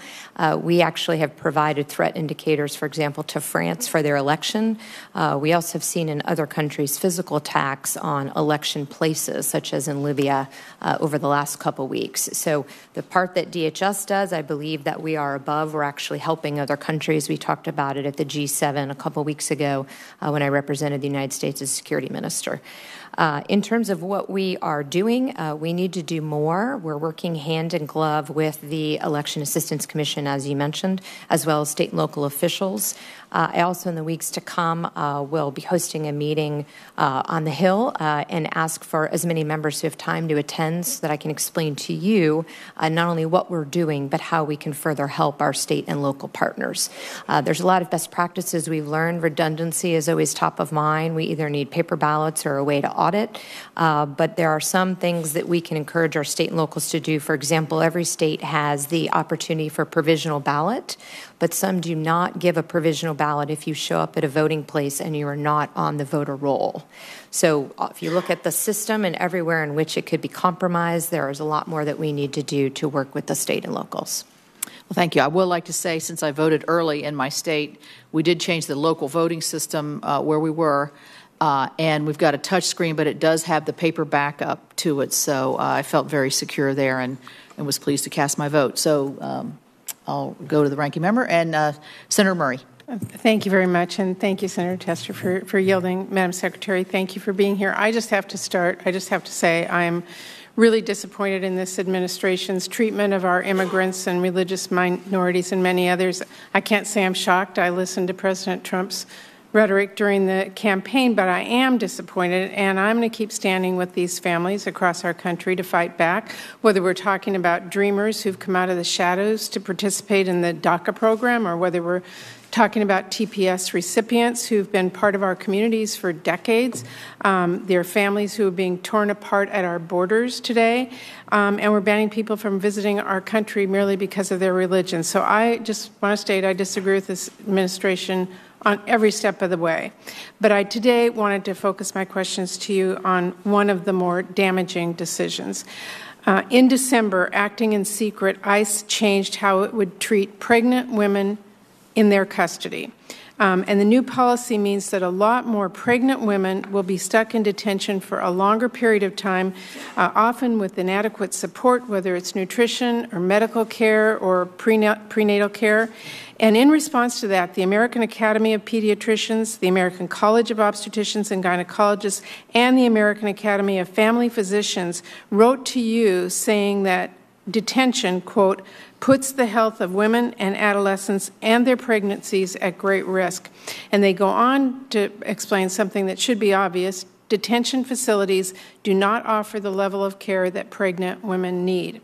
We actually have provided threat indicators, for example, to France for their election. We also have seen in other countries physical attacks on election places, such as in Libya, over the last couple weeks. So the part that DHS does, I believe that we are above. We're actually helping other countries. We talked about it at the G7 a couple weeks ago when I represented the United States as security minister. In terms of what we are doing, we need to do more. We're working hand in glove with the Election Assistance Commission, as you mentioned, as well as state and local officials. I also, in the weeks to come, will be hosting a meeting on the Hill and ask for as many members who have time to attend so that I can explain to you not only what we're doing, but how we can further help our state and local partners. There's a lot of best practices we've learned. Redundancy is always top of mind. We either need paper ballots or a way to audit, but there are some things that we can encourage our state and locals to do. For example, every state has the opportunity for provisional ballot, but some do not give a provisional ballot if you show up at a voting place and you are not on the voter roll. So if you look at the system and everywhere in which it could be compromised, there is a lot more that we need to do to work with the state and locals. Well, thank you. I would like to say, since I voted early in my state, we did change the local voting system where we were, and we've got a touch screen, but it does have the paper backup to it, so I felt very secure there and was pleased to cast my vote. So I'll go to the ranking member, and Senator Murray. Thank you very much, and thank you, Senator Tester, for yielding. Madam Secretary, thank you for being here. I just have to say I am really disappointed in this administration's treatment of our immigrants and religious minorities and many others. I can't say I'm shocked. I listened to President Trump's rhetoric during the campaign, but I am disappointed, and I'm going to keep standing with these families across our country to fight back, whether we're talking about dreamers who've come out of the shadows to participate in the DACA program, or whether we're talking about TPS recipients who've been part of our communities for decades. There are families who are being torn apart at our borders today, and we're banning people from visiting our country merely because of their religion. So I just want to state I disagree with this administration on every step of the way. But I today wanted to focus my questions to you on one of the more damaging decisions. In December, acting in secret, ICE changed how it would treat pregnant women in their custody. And the new policy means that a lot more pregnant women will be stuck in detention for a longer period of time, often with inadequate support, whether it's nutrition or medical care or prenatal care. And in response to that, the American Academy of Pediatricians, the American College of Obstetricians and Gynecologists, and the American Academy of Family Physicians wrote to you saying that detention, quote, puts the health of women and adolescents and their pregnancies at great risk. And they go on to explain something that should be obvious. Detention facilities do not offer the level of care that pregnant women need.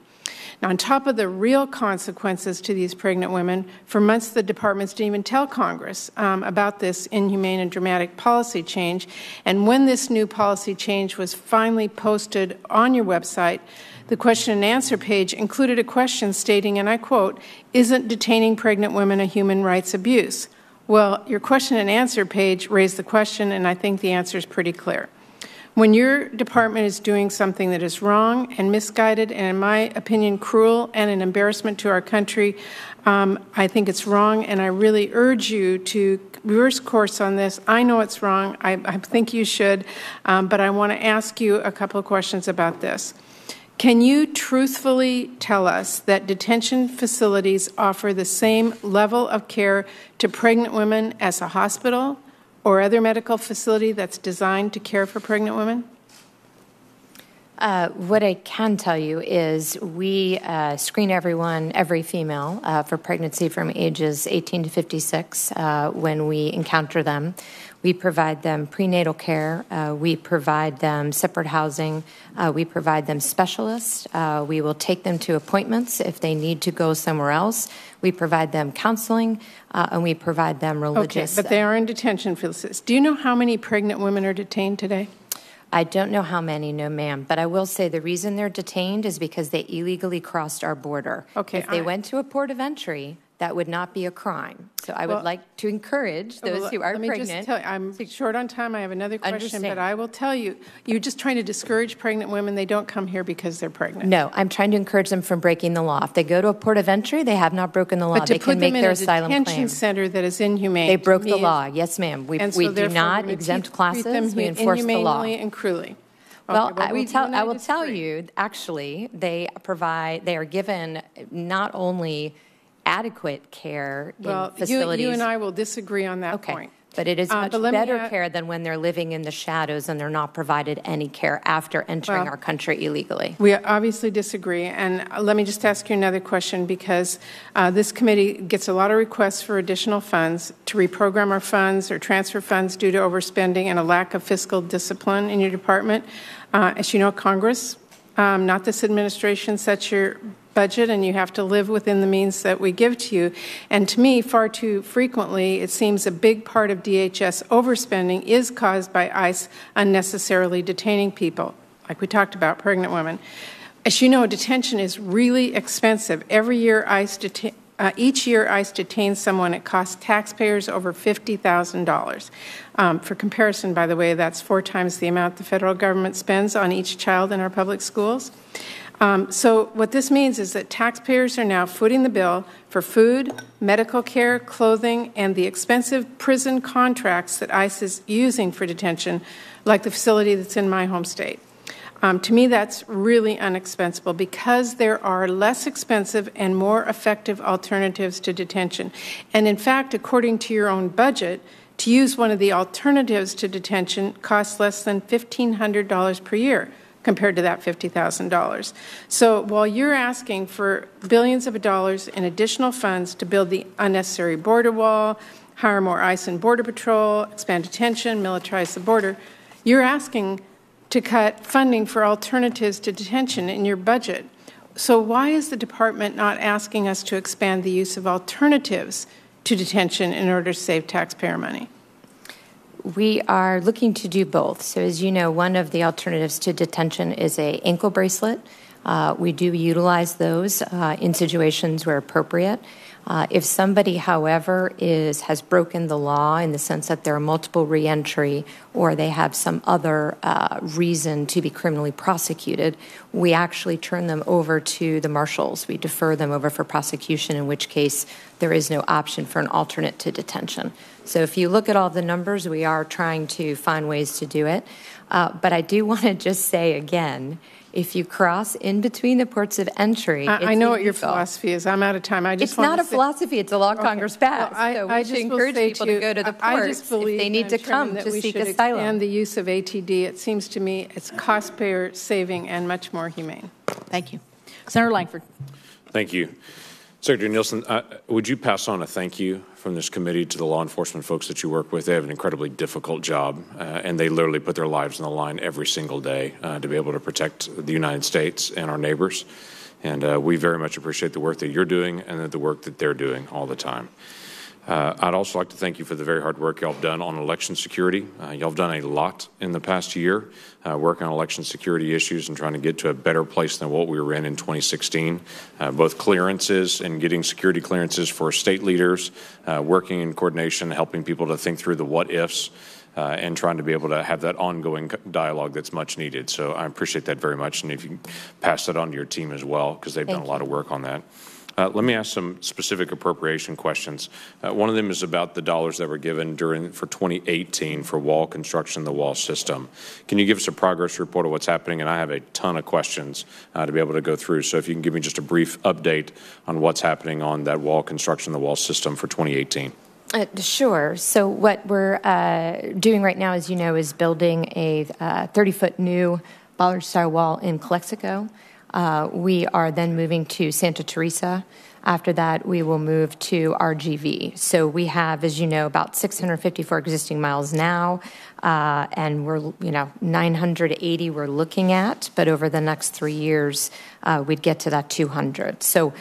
Now, on top of the real consequences to these pregnant women, for months the departments didn't even tell Congress about this inhumane and dramatic policy change. And when this new policy change was finally posted on your website, the question and answer page included a question stating, and I quote, "Isn't detaining pregnant women a human rights abuse?" Well, your question and answer page raised the question, and I think the answer is pretty clear. When your department is doing something that is wrong and misguided and, in my opinion, cruel and an embarrassment to our country, I think it's wrong, and I really urge you to reverse course on this. I know it's wrong. I think you should, but I want to ask you a couple of questions about this. Can you truthfully tell us that detention facilities offer the same level of care to pregnant women as a hospital or other medical facility that's designed to care for pregnant women? What I can tell you is we screen every female, for pregnancy from ages 18 to 56 when we encounter them. We provide them prenatal care. We provide them separate housing. We provide them specialists. We will take them to appointments if they need to go somewhere else. We provide them counseling, and we provide them religious. Okay, but they are in detention facilities. Do you know how many pregnant women are detained today? I don't know how many, no ma'am, but I will say the reason they're detained is because they illegally crossed our border. Okay, if they went to a port of entry, that would not be a crime. So I would like to encourage those who are pregnant. Let me just tell you, I'm short on time. I have another question, but I will tell you, you're just trying to discourage pregnant women. They don't come here because they're pregnant. No, I'm trying to encourage them from breaking the law. If they go to a port of entry, they have not broken the law. They can make their asylum claim. But to put them in a detention center that is inhumane. They broke the law. Yes, ma'am. We do not exempt classes. We enforce the law. Inhumanely and cruelly. Well, I will tell you, actually, they are given not only adequate care in facilities. You and I will disagree on that point. But it is much better care than when they're living in the shadows and they're not provided any care after entering our country illegally. We obviously disagree. And let me just ask you another question, because this committee gets a lot of requests for additional funds to reprogram our funds or transfer funds due to overspending and a lack of fiscal discipline in your department. As you know, Congress, not this administration, sets your budget, and you have to live within the means that we give to you. And to me, far too frequently, it seems a big part of DHS overspending is caused by ICE unnecessarily detaining people, like we talked about, pregnant women. As you know, detention is really expensive. Every year, each year ICE detains someone. It costs taxpayers over $50,000. For comparison, by the way, that's 4 times the amount the federal government spends on each child in our public schools. So what this means is that taxpayers are now footing the bill for food, medical care, clothing, and the expensive prison contracts that ICE is using for detention, like the facility that's in my home state. To me, that's really inexpensible because there are less expensive and more effective alternatives to detention. And in fact, according to your own budget, to use one of the alternatives to detention costs less than $1,500 per year, compared to that $50,000. So while you're asking for billions of dollars in additional funds to build the unnecessary border wall, hire more ICE and Border Patrol, expand detention, militarize the border, you're asking to cut funding for alternatives to detention in your budget. So why is the department not asking us to expand the use of alternatives to detention in order to save taxpayer money? We are looking to do both. So as you know, one of the alternatives to detention is a ankle bracelet. We do utilize those in situations where appropriate. If somebody, however, has broken the law in the sense that there are multiple reentry or they have some other reason to be criminally prosecuted, we actually turn them over to the marshals. We defer them over for prosecution, in which case there is no option for an alternate to detention. So if you look at all the numbers, we are trying to find ways to do it. But I do want to just say again, if you cross in between the ports of entry, I know what your philosophy is. I'm out of time. It's not a philosophy. It's a law Congress passed. Well, so we should encourage people to go to the ports if they need to come to seek asylum. And the use of ATD, it seems to me, it's cost-payer saving and much more humane. Thank you. Senator Langford. Thank you. Secretary Nielsen, would you pass on a thank you from this committee to the law enforcement folks that you work with? They have an incredibly difficult job, and they literally put their lives on the line every single day to be able to protect the United States and our neighbors. And we very much appreciate the work that you're doing and the work that they're doing all the time. I'd also like to thank you for the very hard work y'all have done on election security. Y'all have done a lot in the past year, working on election security issues and trying to get to a better place than what we were in 2016. Both clearances and getting security clearances for state leaders, working in coordination, helping people to think through the what-ifs, and trying to be able to have that ongoing dialogue that's much needed. So I appreciate that very much, and if you can pass that on to your team as well, because they've done a lot of work on that. Let me ask some specific appropriation questions. One of them is about the dollars that were given for 2018 for wall construction, the wall system. Can you give us a progress report of what's happening? And I have a ton of questions to be able to go through. So if you can give me just a brief update on what's happening on that wall construction, the wall system for 2018. Sure. So what we're doing right now, as you know, is building a 30-foot new bollard-style wall in Calexico. We are then moving to Santa Teresa. After that, we will move to RGV. So we have, as you know, about 654 existing miles now, and we're, 980 we're looking at, but over the next 3 years, we'd get to that 200. So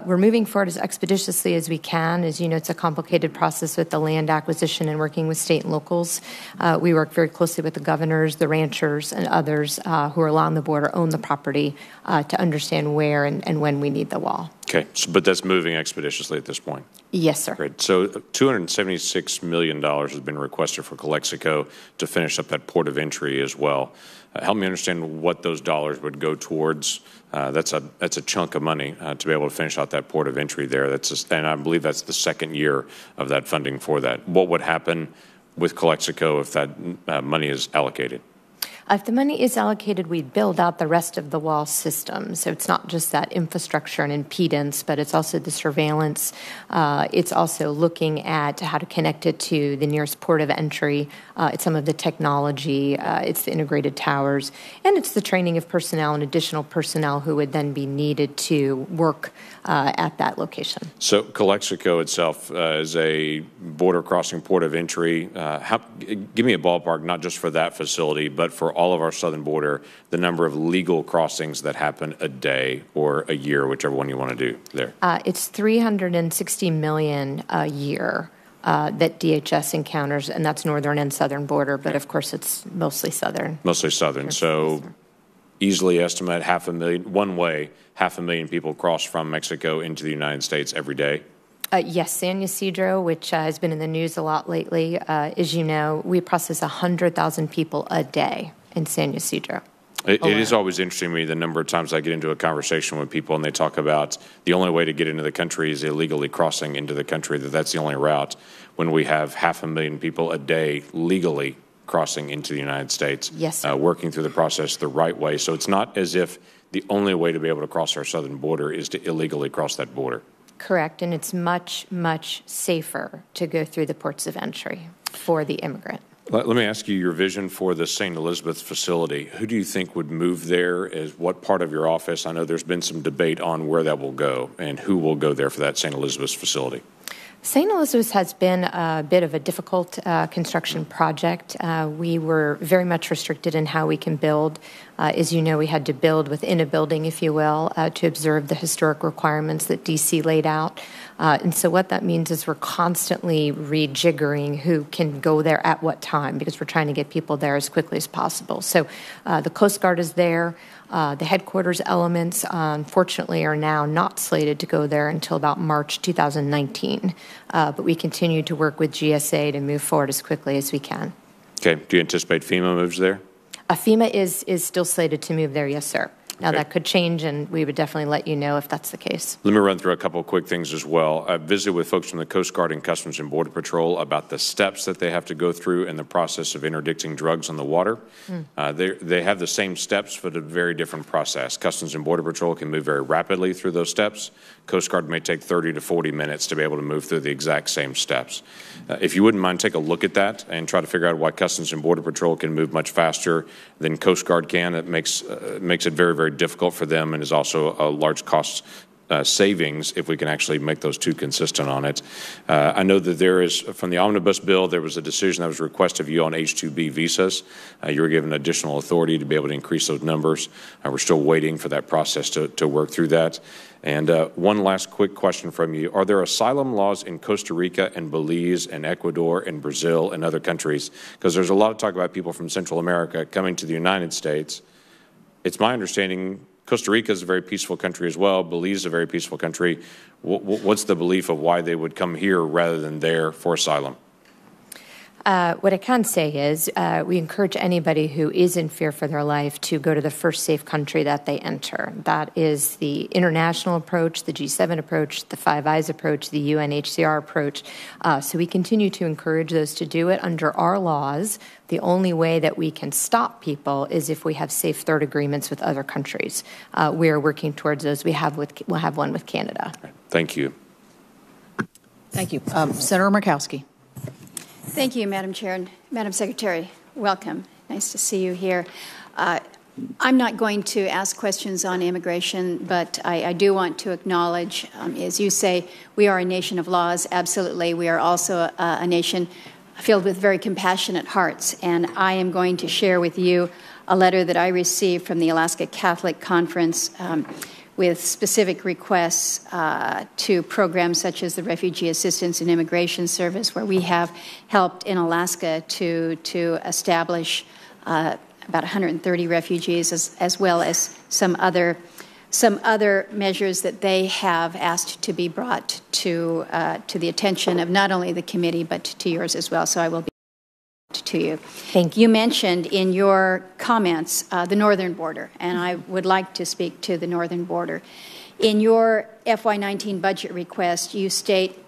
we're moving forward as expeditiously as we can. As you know, it's a complicated process with the land acquisition and working with state and locals. We work very closely with the governors, the ranchers, and others who are along the border, own the property, to understand where and when we need the wall. Okay, but that's moving expeditiously at this point? Yes, sir. Great. So $276 million has been requested for Calexico to finish up that port of entry as well. Help me understand what those dollars would go towards. That's a chunk of money to be able to finish out that port of entry there. And I believe that's the second year of that funding for that. What would happen with Calexico if that money is allocated? If the money is allocated, we'd build out the rest of the wall system. So it's not just that infrastructure and impedance, but it's also the surveillance. It's also looking at how to connect it to the nearest port of entry. It's some of the technology. It's the integrated towers. And it's the training of personnel and additional personnel who would then be needed to work at that location. So Calexico itself is a border crossing port of entry. Give me a ballpark, not just for that facility, but for all of our southern border, the number of legal crossings that happen a day or a year, whichever one you want to do there. It's 360 million a year that DHS encounters, and that's northern and southern border, but of course it's mostly southern. Mostly southern. So easily estimate 500,000, one way, 500,000 people cross from Mexico into the United States every day. Yes, San Ysidro, which has been in the news a lot lately, as you know, we process 100,000 people a day in San Ysidro. It is always interesting to me the number of times I get into a conversation with people and they talk about the only way to get into the country is illegally crossing into the country, that's the only route, when we have 500,000 people a day legally crossing into the United States. Yes, sir. Working through the process the right way. So it's not as if the only way to be able to cross our southern border is to illegally cross that border. Correct, and it's much, much safer to go through the ports of entry for the immigrant. Let me ask you your vision for the St. Elizabeth facility. Who do you think would move there? As what part of your office? I know there's been some debate on where that will go and who will go there for that St. Elizabeth facility. St. Elizabeth has been a bit of a difficult construction project. We were very much restricted in how we can build. As you know, we had to build within a building, if you will, to observe the historic requirements that DC laid out. And so what that means is we're constantly rejiggering who can go there at what time, because we're trying to get people there as quickly as possible. So the Coast Guard is there. The headquarters elements, unfortunately, are now not slated to go there until about March 2019. But we continue to work with GSA to move forward as quickly as we can. Okay. Do you anticipate FEMA moves there? FEMA is still slated to move there, yes, sir. Now, Okay. that could change, and we would definitely let you know if that's the case. Let me run through a couple of quick things as well. I visited with folks from the Coast Guard and Customs and Border Patrol about the steps that they have to go through in the process of interdicting drugs on the water. They have the same steps, but a very different process. Customs and Border Patrol can move very rapidly through those steps. Coast Guard may take 30 to 40 minutes to be able to move through the exact same steps. If you wouldn't mind, take a look at that and try to figure out why Customs and Border Patrol can move much faster than Coast Guard can. It makes it very, very difficult for them, and is also a large cost savings if we can actually make those two consistent on it. I know that there is, from the omnibus bill, there was a decision that was requested of you on H-2B visas. You were given additional authority to be able to increase those numbers. We're still waiting for that process to work through that. And one last quick question from you. Are there asylum laws in Costa Rica and Belize and Ecuador and Brazil and other countries? Because there's a lot of talk about people from Central America coming to the United States. It's my understanding Costa Rica is a very peaceful country as well. Belize is a very peaceful country. What's the belief of why they would come here rather than there for asylum? What I can say is we encourage anybody who is in fear for their life to go to the first safe country that they enter. That is the international approach, the G7 approach, the Five Eyes approach, the UNHCR approach. So we continue to encourage those to do it under our laws. The only way that we can stop people is if we have safe third agreements with other countries. We are working towards those. We'll have one with Canada. Thank you. Thank you. Senator Murkowski. Thank you, Madam Chair and Madam Secretary. Welcome. Nice to see you here. I'm not going to ask questions on immigration, but I do want to acknowledge, as you say, we are a nation of laws. Absolutely. We are also a nation filled with very compassionate hearts. And I am going to share with you a letter that I received from the Alaska Catholic Conference with specific requests to programs such as the Refugee Assistance and Immigration Service, where we have helped in Alaska to establish about 130 refugees, as well as some other measures that they have asked to be brought to the attention of not only the committee but to yours as well. So I will be to you. Thank you. You mentioned in your comments the northern border, and I would like to speak to the northern border. In your FY19 budget request, you state,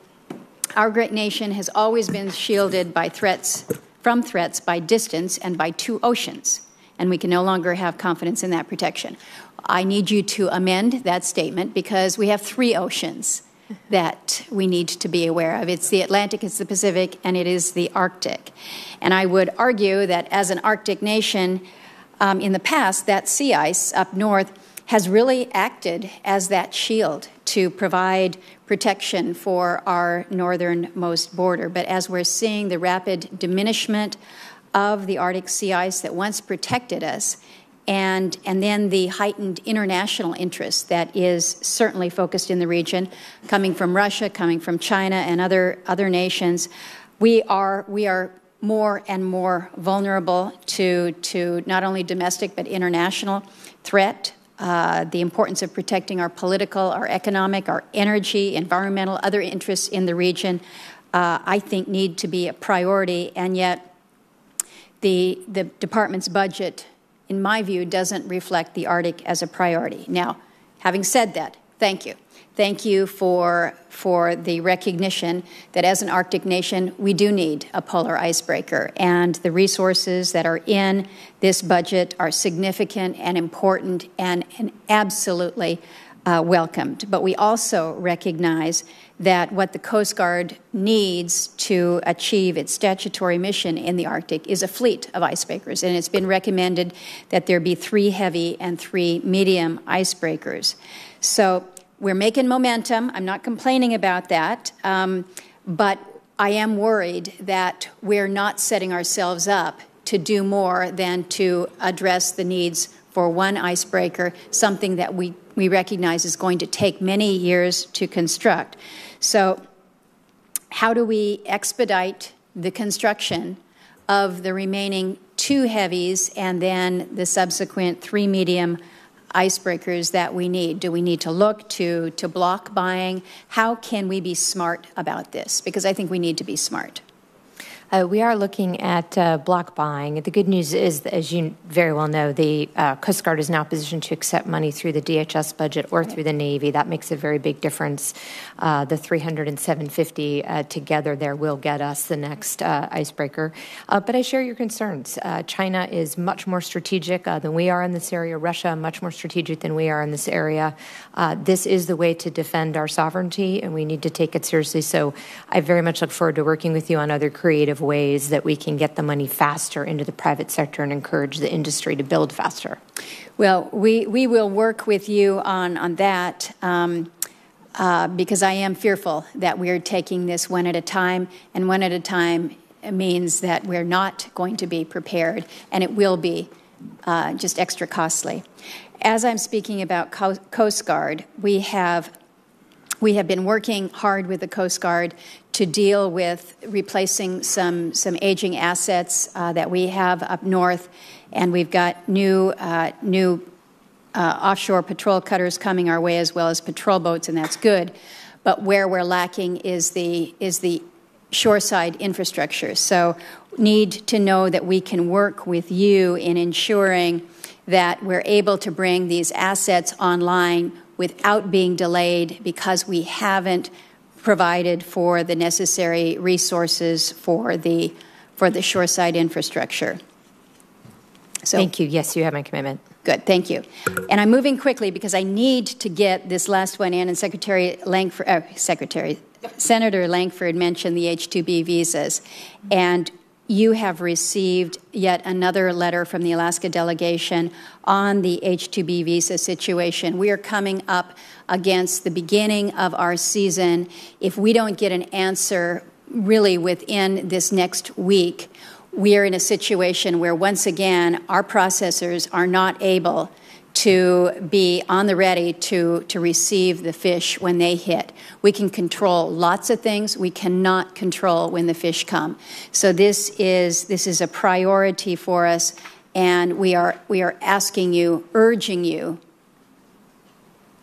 our great nation has always been shielded by from threats by distance and by two oceans, and we can no longer have confidence in that protection. I need you to amend that statement because we have three oceans that we need to be aware of. It's the Atlantic, it's the Pacific, and it is the Arctic. And I would argue that as an Arctic nation, in the past, that sea ice up north has really acted as that shield to provide protection for our northernmost border. But as we're seeing the rapid diminishment of the Arctic sea ice that once protected us, and then the heightened international interest that is certainly focused in the region, coming from Russia, coming from China, and other nations, we are more and more vulnerable to not only domestic but international threat. The importance of protecting our political, our economic, our energy, environmental, other interests in the region, I think need to be a priority, and yet the department's budget, in my view, doesn't reflect the Arctic as a priority. Now, having said that, thank you. Thank you for the recognition that as an Arctic nation, we do need a polar icebreaker, and the resources that are in this budget are significant and important and absolutely welcomed. But we also recognize that what the Coast Guard needs to achieve its statutory mission in the Arctic is a fleet of icebreakers, and it's been recommended that there be 3 heavy and 3 medium icebreakers. So we're making momentum. I'm not complaining about that, But I am worried that we're not setting ourselves up to do more than to address the needs for one icebreaker, something that we recognize is going to take many years to construct. So how do we expedite the construction of the remaining 2 heavies and then the subsequent 3 medium icebreakers that we need? Do we need to look to block buying? How can we be smart about this? Because I think we need to be smart. We are looking at block buying. The good news is, as you very well know, the Coast Guard is now positioned to accept money through the DHS budget or through the Navy. That makes a very big difference. The 300 and 750 together there will get us the next icebreaker. But I share your concerns. China is much more strategic than we are in this area. Russia, much more strategic than we are in this area. This is the way to defend our sovereignty, and we need to take it seriously. So I very much look forward to working with you on other creative ways that we can get the money faster into the private sector and encourage the industry to build faster. Well, we will work with you on that because I am fearful that we're taking this one at a time, and one at a time means that we're not going to be prepared, and it will be just extra costly. As I'm speaking about Coast Guard, we have been working hard with the Coast Guard to deal with replacing some aging assets that we have up north, and we've got new offshore patrol cutters coming our way as well as patrol boats, and that's good. But where we're lacking is the shoreside infrastructure. So need to know that we can work with you in ensuring that we're able to bring these assets online without being delayed because we haven't provided for the necessary resources for the shoreside infrastructure. So, thank you. Yes, you have my commitment. Good, thank you. And I'm moving quickly because I need to get this last one in, and Senator Langford mentioned the H-2B visas. And you have received yet another letter from the Alaska delegation on the H-2B visa situation. We are coming up against the beginning of our season. If we don't get an answer really within this next week, we are in a situation where, once again, our processors are not able to be on the ready to receive the fish when they hit. We can control lots of things. We cannot control when the fish come. So this is a priority for us, and we are asking you, urging you,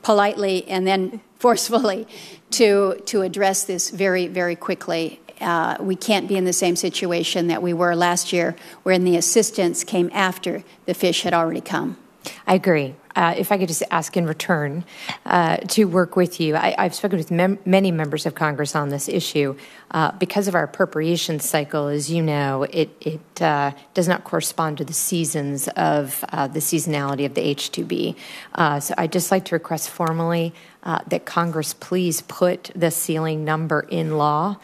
politely and then forcefully, to address this very, very quickly. We can't be in the same situation that we were last year, wherein the assistance came after the fish had already come. I agree. If I could just ask in return to work with you. I've spoken with many members of Congress on this issue. Because of our appropriations cycle, as you know, it does not correspond to the seasons of the seasonality of the H-2B. So I'd just like to request formally that Congress please put the ceiling number in law.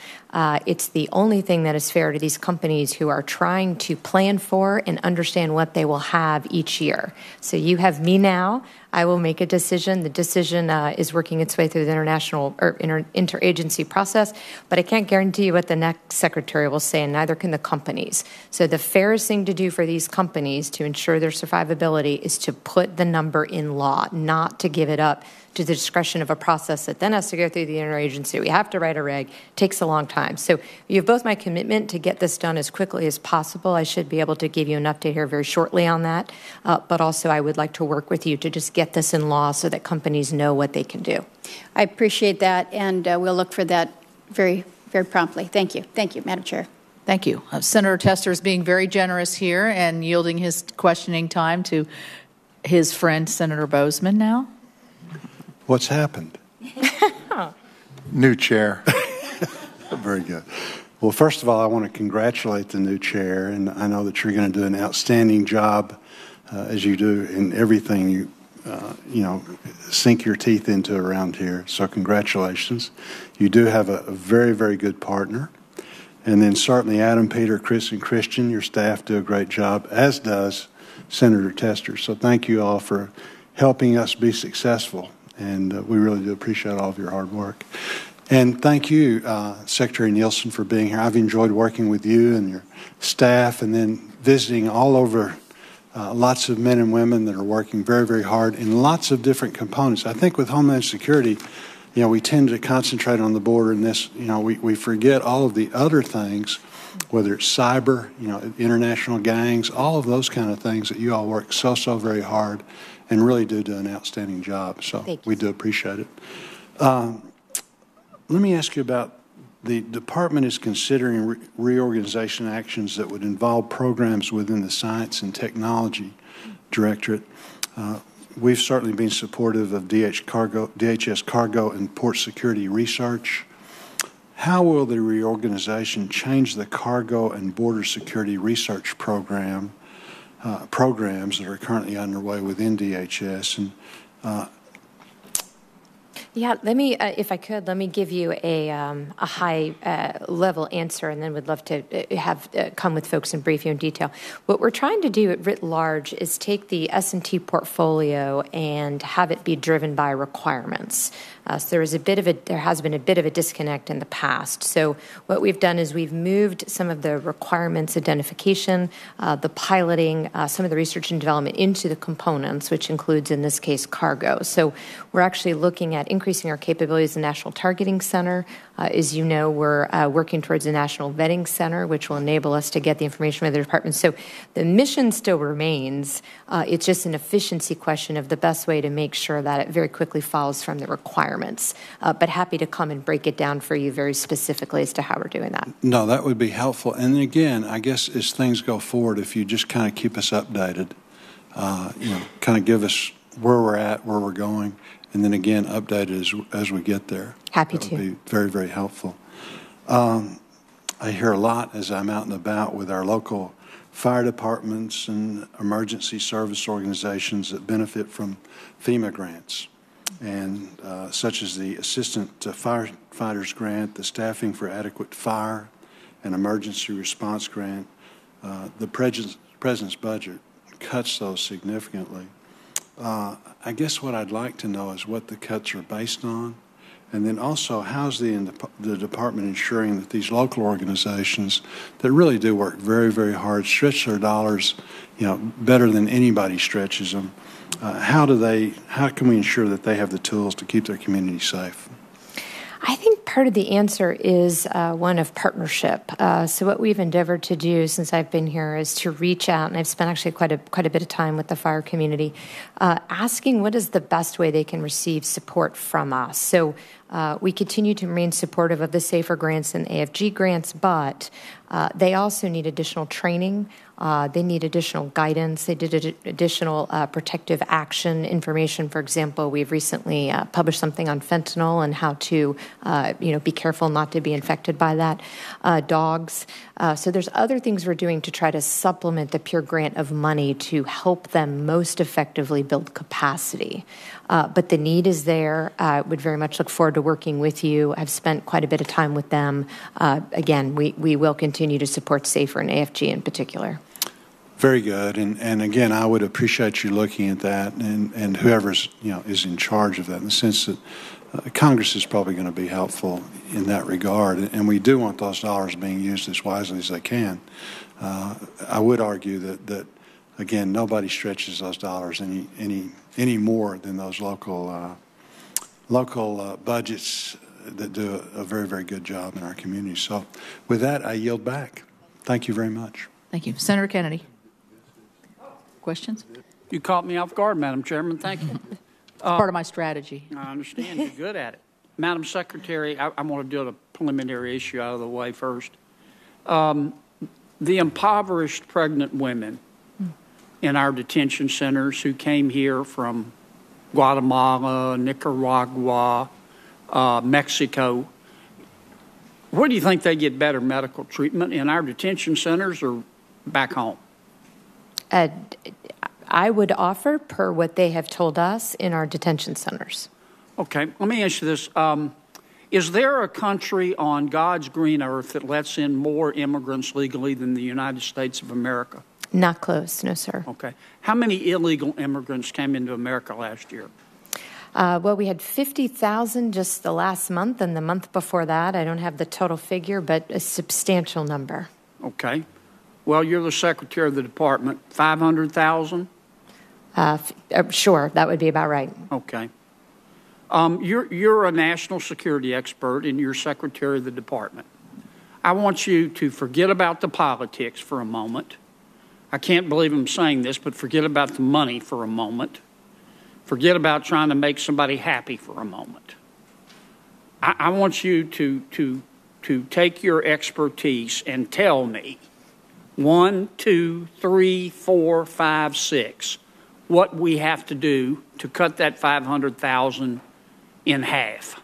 It's the only thing that is fair to these companies who are trying to plan for and understand what they will have each year. So you have me now. I will make a decision. The decision is working its way through the international or interagency process, but I can't guarantee you what the next secretary will say, and neither can the companies. So the fairest thing to do for these companies to ensure their survivability is to put the number in law, not to give it up to the discretion of a process that then has to go through the interagency. We have to write a reg. It takes a long time. So you have both my commitment to get this done as quickly as possible. I should be able to give you an update here very shortly on that. But also I would like to work with you to just get this in law so that companies know what they can do. I appreciate that, and we'll look for that very, very promptly. Thank you. Thank you, Madam Chair. Thank you. Senator Tester is being very generous here and yielding his questioning time to his friend, Senator Bozeman, now. What's happened? New chair. Very good. Well, first of all, I want to congratulate the new chair, and I know that you're going to do an outstanding job as you do in everything you sink your teeth into around here. So congratulations. You do have a very, very good partner. And then certainly Adam, Peter, Chris, and Kirstjen, your staff do a great job, as does Senator Tester. So thank you all for helping us be successful. And we really do appreciate all of your hard work. And thank you, Secretary Nielsen, for being here. I've enjoyed working with you and your staff, and then visiting all over lots of men and women that are working very, very hard in lots of different components. I think with Homeland Security, you know, we tend to concentrate on the border, and this, you know, we forget all of the other things, whether it's cyber, you know, international gangs, all of those kind of things that you all work so very hard and really do an outstanding job. So we do appreciate it. Let me ask you about the department is considering reorganization actions that would involve programs within the Science and Technology Directorate. We've certainly been supportive of DHS Cargo and Port Security Research. How will the reorganization change the cargo and border security research programs that are currently underway within DHS? And yeah, let me, if I could, let me give you a high-level answer, and then would love to have come with folks and brief you in detail. What we're trying to do at writ large is take the S&T portfolio and have it be driven by requirements. So there has been a bit of a disconnect in the past. So what we've done is we've moved some of the requirements identification, the piloting, some of the research and development into the components, which includes, in this case, cargo. So we're actually looking at increasing our capabilities in the National Targeting Center. As you know, we're working towards a National Vetting Center, which will enable us to get the information from the department. So the mission still remains. It's just an efficiency question of the best way to make sure that it very quickly follows from the requirements. But happy to come and break it down for you very specifically as to how we're doing that. No, that would be helpful. And again, I guess as things go forward, if you just kind of keep us updated, you know, kind of give us where we're at, where we're going, and then again, update it as we get there. Happy to. That would be very, very helpful. I hear a lot as I'm out and about with our local fire departments and emergency service organizations that benefit from FEMA grants, and such as the Assistant Firefighters Grant, the Staffing for Adequate Fire and Emergency Response Grant. The President's budget cuts those significantly. I guess what I'd like to know is what the cuts are based on, and then also how's the department ensuring that these local organizations that really do work very, very hard, stretch their dollars, you know, better than anybody stretches them. How can we ensure that they have the tools to keep their community safe? I think part of the answer is one of partnership. So what we've endeavored to do since I've been here is to reach out, and I've spent actually quite a bit of time with the fire community, asking what is the best way they can receive support from us. So we continue to remain supportive of the SAFER grants and AFG grants, but they also need additional training. They need additional guidance. They did additional protective action information. For example, we've recently published something on fentanyl and how to, be careful not to be infected by that. Dogs. So there's other things we're doing to try to supplement the pure grant of money to help them most effectively build capacity. But the need is there. I would very much look forward to working with you. I've spent quite a bit of time with them. Again, we will continue to support SAFER and AFG in particular. Very good, and again, I would appreciate you looking at that, and whoever's is in charge of that, in the sense that Congress is probably going to be helpful in that regard, and we do want those dollars being used as wisely as they can. I would argue that again, nobody stretches those dollars any more than those local budgets that do a very, very good job in our community. So, with that, I yield back. Thank you very much. Thank you, Senator Kennedy. Questions? You caught me off guard, Madam Chairman. Thank you. Part of my strategy. I understand. You're good at it. Madam Secretary, I want to do a preliminary issue out of the way first. The impoverished pregnant women in our detention centers who came here from Guatemala, Nicaragua, Mexico, where do you think they get better medical treatment, in our detention centers or back home? I would offer, per what they have told us, in our detention centers. Okay, let me ask you this. Is there a country on God's green earth that lets in more immigrants legally than the United States of America? Not close, no, sir. Okay. How many illegal immigrants came into America last year? Well, we had 50,000 just the last month, and the month before that, I don't have the total figure, but a substantial number. Okay. Well, you're the secretary of the department. 500,000? Sure, that would be about right. Okay. You're a national security expert, and you're secretary of the department. I want you to forget about the politics for a moment. I can't believe I'm saying this, but forget about the money for a moment. Forget about trying to make somebody happy for a moment. I want you to take your expertise and tell me 1, 2, 3, 4, 5, 6 what we have to do to cut that 500,000 in half.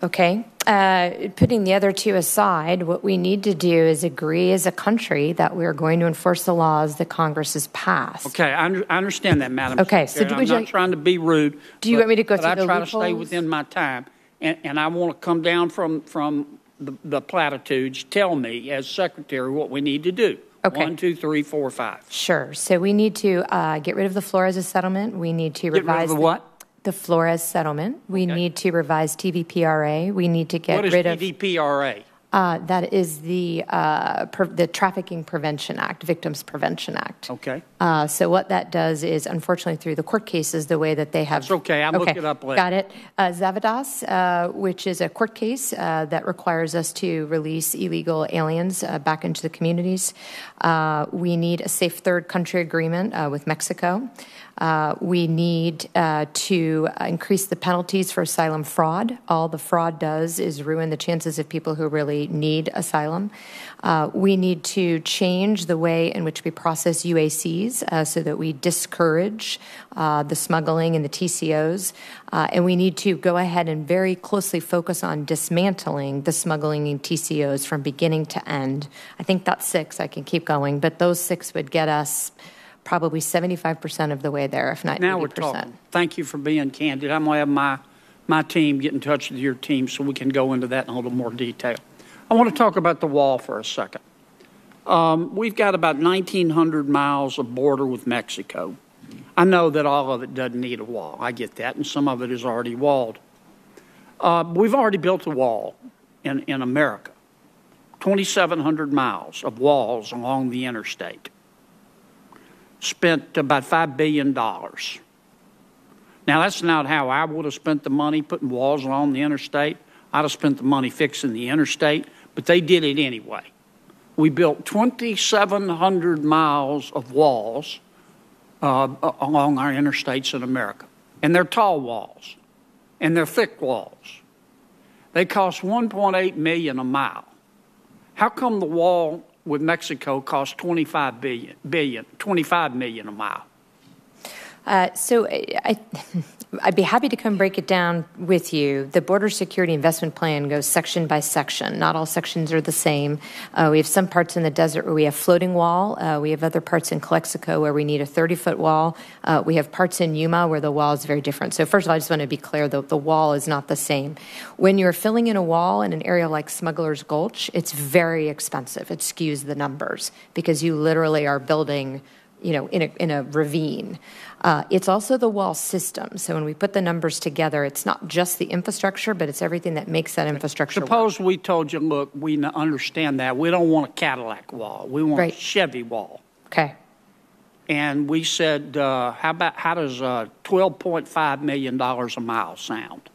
Okay. Putting the other two aside, what we need to do is agree as a country that we're going to enforce the laws that Congress has passed. Okay, I understand that, Madam Okay, Secretary. I'm not trying to be rude. Do you want me to go through the loopholes? But I try to stay loopholes? within my time, and I want to come down from the platitudes. Tell me, as Secretary, what we need to do. Okay. 1, 2, 3, 4, 5. Sure. So we need to get rid of the Flores settlement. We need to Get rid revise of the what? The Flores settlement. We need to revise TVPRA. We need to get rid of... What is TVPRA? That is the Trafficking Prevention Act, Victims Prevention Act. Okay. So what that does is, unfortunately, through the court cases, the way that they have... That's okay. I'll look it up later. Got it. Zavadas, which is a court case that requires us to release illegal aliens back into the communities. We need a safe third country agreement with Mexico. We need to increase the penalties for asylum fraud. All the fraud does is ruin the chances of people who really need asylum. We need to change the way in which we process UACs so that we discourage the smuggling and the TCOs. And we need to go ahead and very closely focus on dismantling the smuggling and TCOs from beginning to end. I think that's 6. I can keep going, but those 6 would get us probably 75% of the way there, if not 80%. Now we're talking. Thank you for being candid. I'm going to have my team get in touch with your team so we can go into that in a little more detail. I want to talk about the wall for a second. We've got about 1,900 miles of border with Mexico. I know that all of it doesn't need a wall. I get that, and some of it is already walled. We've already built a wall in America, 2,700 miles of walls along the interstate. Spent about $5 billion. Now, that's not how I would have spent the money putting walls along the interstate. I'd have spent the money fixing the interstate, but they did it anyway. We built 2,700 miles of walls along our interstates in America. And they're tall walls, and they're thick walls. They cost $1.8 million a mile. How come the wall with Mexico costs $25 million a mile? So I'd be happy to come break it down with you. The Border Security Investment Plan goes section by section. Not all sections are the same. We have some parts in the desert where we have floating wall. We have other parts in Calexico where we need a 30-foot wall. We have parts in Yuma where the wall is very different. So first of all, I just want to be clear that the wall is not the same. When you're filling in a wall in an area like Smuggler's Gulch, it's very expensive. It skews the numbers because you literally are building, in a ravine. It's also the wall system. So when we put the numbers together, it's not just the infrastructure, but it's everything that makes that infrastructure Suppose work. we told you, look, we understand that. We don't want a Cadillac wall. We want a Chevy wall. Okay. And we said, how does $12.5 million a mile sound?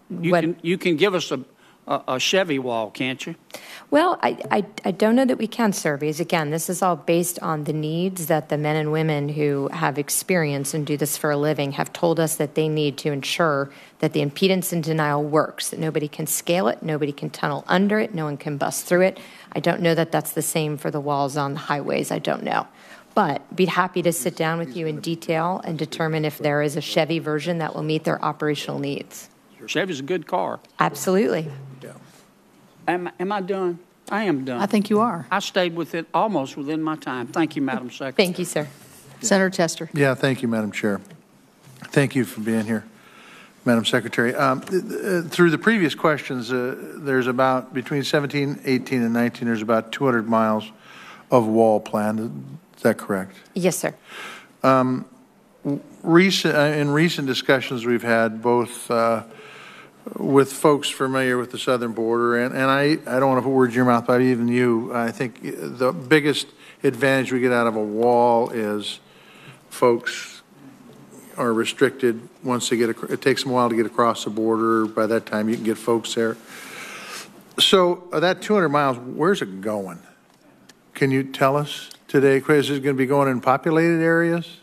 You can give us a Chevy wall, can't you? Well, I don't know that we can, sir, because, again, this is all based on the needs that the men and women who have experience and do this for a living have told us that they need to ensure that the impedance and denial works, that nobody can scale it, nobody can tunnel under it, no one can bust through it. I don't know that that's the same for the walls on the highways. I don't know. But be happy to sit down with you in detail and determine if there is a Chevy version that will meet their operational needs. Chevy's a good car. Absolutely. Am I done? I am done. I think you are. I stayed almost within my time. Thank you, Madam Secretary. Thank you, sir. Senator Tester. Yeah, thank you, Madam Chair. Thank you for being here, Madam Secretary. Through the previous questions, there's about, between 17, 18, and 19, there's about 200 miles of wall planned. Is that correct? Yes, sir. in recent discussions we've had, both with folks familiar with the southern border, and I don't want to put words in your mouth, but even you, I think the biggest advantage we get out of a wall is folks are restricted once they get, it takes them a while to get across the border. By that time, you can get folks there. So that 200 miles, where's it going? Can you tell us today? Is it going to be going in populated areas?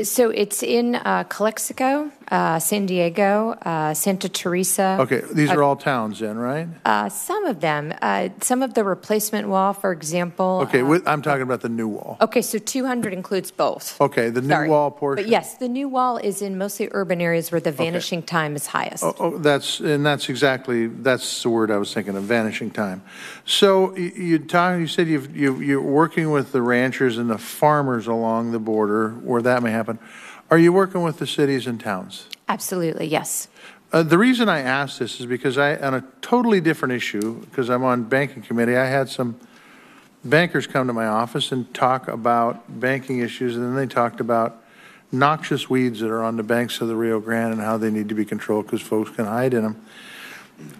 So it's in Calexico, San Diego, Santa Teresa. Okay, these are all towns then, right? Some of them. Some of the replacement wall, for example. Okay, I'm talking about the new wall. Okay, so 200 includes both. Okay, the new wall portion. But yes, the new wall is in mostly urban areas where the vanishing time is highest. That's the word I was thinking of, vanishing time. So you said you're working with the ranchers and the farmers along the border where that may happen. Are you working with the cities and towns? Absolutely, yes. The reason I ask this is because on a totally different issue, because I'm on banking committee, I had some bankers come to my office and talk about banking issues, and then they talked about noxious weeds that are on the banks of the Rio Grande and how they need to be controlled because folks can hide in them.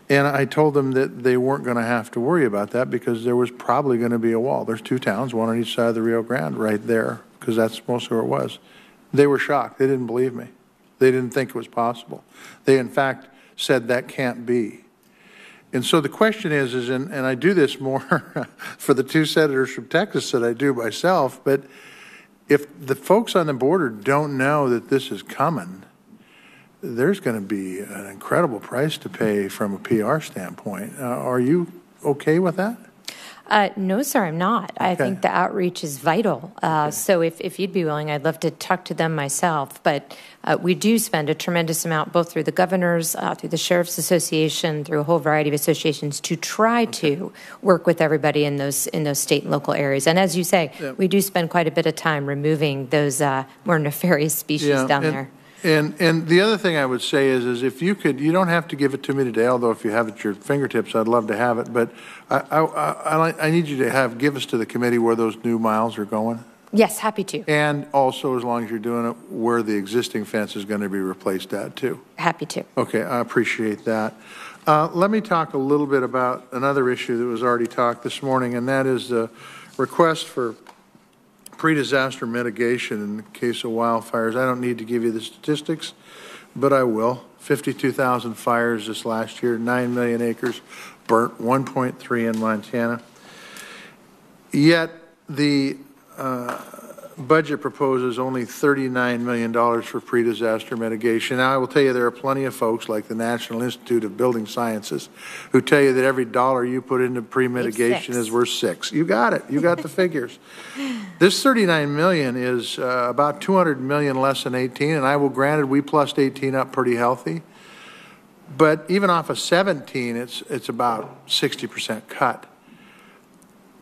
And I told them that they weren't going to have to worry about that because there was probably going to be a wall. There's two towns, one on each side of the Rio Grande right there, because that's mostly where it was. They were shocked. They didn't believe me. They didn't think it was possible. They, in fact, said that can't be. And so the question is and I do this more for the two senators from Texas than I do myself, but if the folks on the border don't know that this is coming, there's going to be an incredible price to pay from a PR standpoint. Are you okay with that? No, sir, I'm not. Okay. I think the outreach is vital. So if you'd be willing, I'd love to talk to them myself. But we do spend a tremendous amount, both through the governors, through the Sheriff's Association, through a whole variety of associations, to try to work with everybody in those state and local areas. And as you say, we do spend quite a bit of time removing those more nefarious species down there. And the other thing I would say is if you could, you don't have to give it to me today, although if you have it at your fingertips, I'd love to have it. But I need you to give us to the committee where those new miles are going. Yes, happy to. And also, as long as you're doing it, where the existing fence is going to be replaced at, too. Happy to. Okay, I appreciate that. Let me talk a little bit about another issue that was already talked this morning, and that is the request for pre-disaster mitigation in the case of wildfires. I don't need to give you the statistics, but I will. 52,000 fires this last year, 9 million acres burnt, 1.3 in Montana. Yet the budget proposes only $39 million for pre-disaster mitigation. Now, I will tell you there are plenty of folks like the National Institute of Building Sciences who tell you that every dollar you put into pre-mitigation is worth 6. You got it. You got the figures. This $39 million is about $200 million less than 18, and I will grant it, we plussed 18 up pretty healthy. But even off of 17, it's about 60% cut.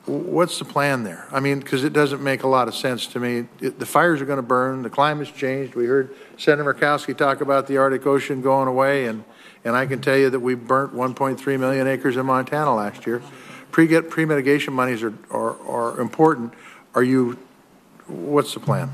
What's the plan there? I mean, because it doesn't make a lot of sense to me. The fires are going to burn. The climate's changed. We heard Senator Murkowski talk about the Arctic Ocean going away, and I can tell you that we burnt 1.3 million acres in Montana last year. Pre-mitigation monies are important. What's the plan?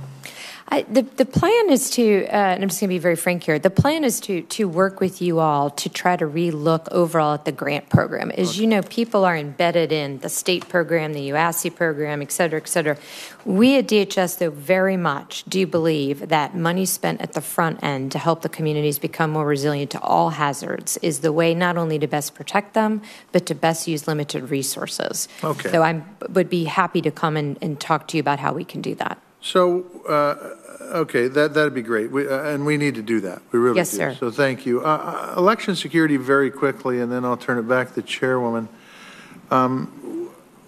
The plan is to, and I'm just going to be very frank here, the plan is to work with you all to try to relook overall at the grant program. As you know, people are embedded in the state program, the UASI program, et cetera, et cetera. We at DHS, though, very much do believe that money spent at the front end to help the communities become more resilient to all hazards is the way not only to best protect them, but to best use limited resources. Okay. So I would be happy to come and talk to you about how we can do that. So, okay, that'd be great, and we need to do that. We really do. Yes, sir. So thank you. Election security very quickly, and then I'll turn it back to the chairwoman.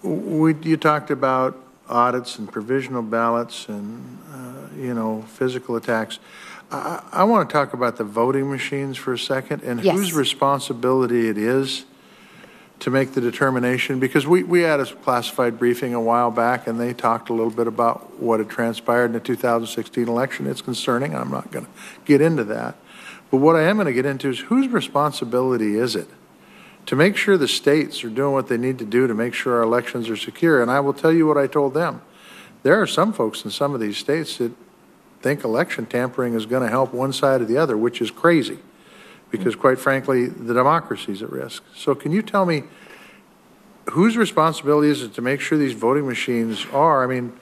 You talked about audits and provisional ballots and, physical attacks. I want to talk about the voting machines for a second and whose responsibility it is to make the determination, because we had a classified briefing a while back and they talked a little bit about what had transpired in the 2016 election. It's concerning. I'm not going to get into that. But what I am going to get into is whose responsibility is it to make sure the states are doing what they need to do to make sure our elections are secure. And I will tell you what I told them. There are some folks in some of these states that think election tampering is going to help one side or the other, which is crazy, because quite frankly, the democracy is at risk. So can you tell me whose responsibility is it to make sure these voting machines are? I mean,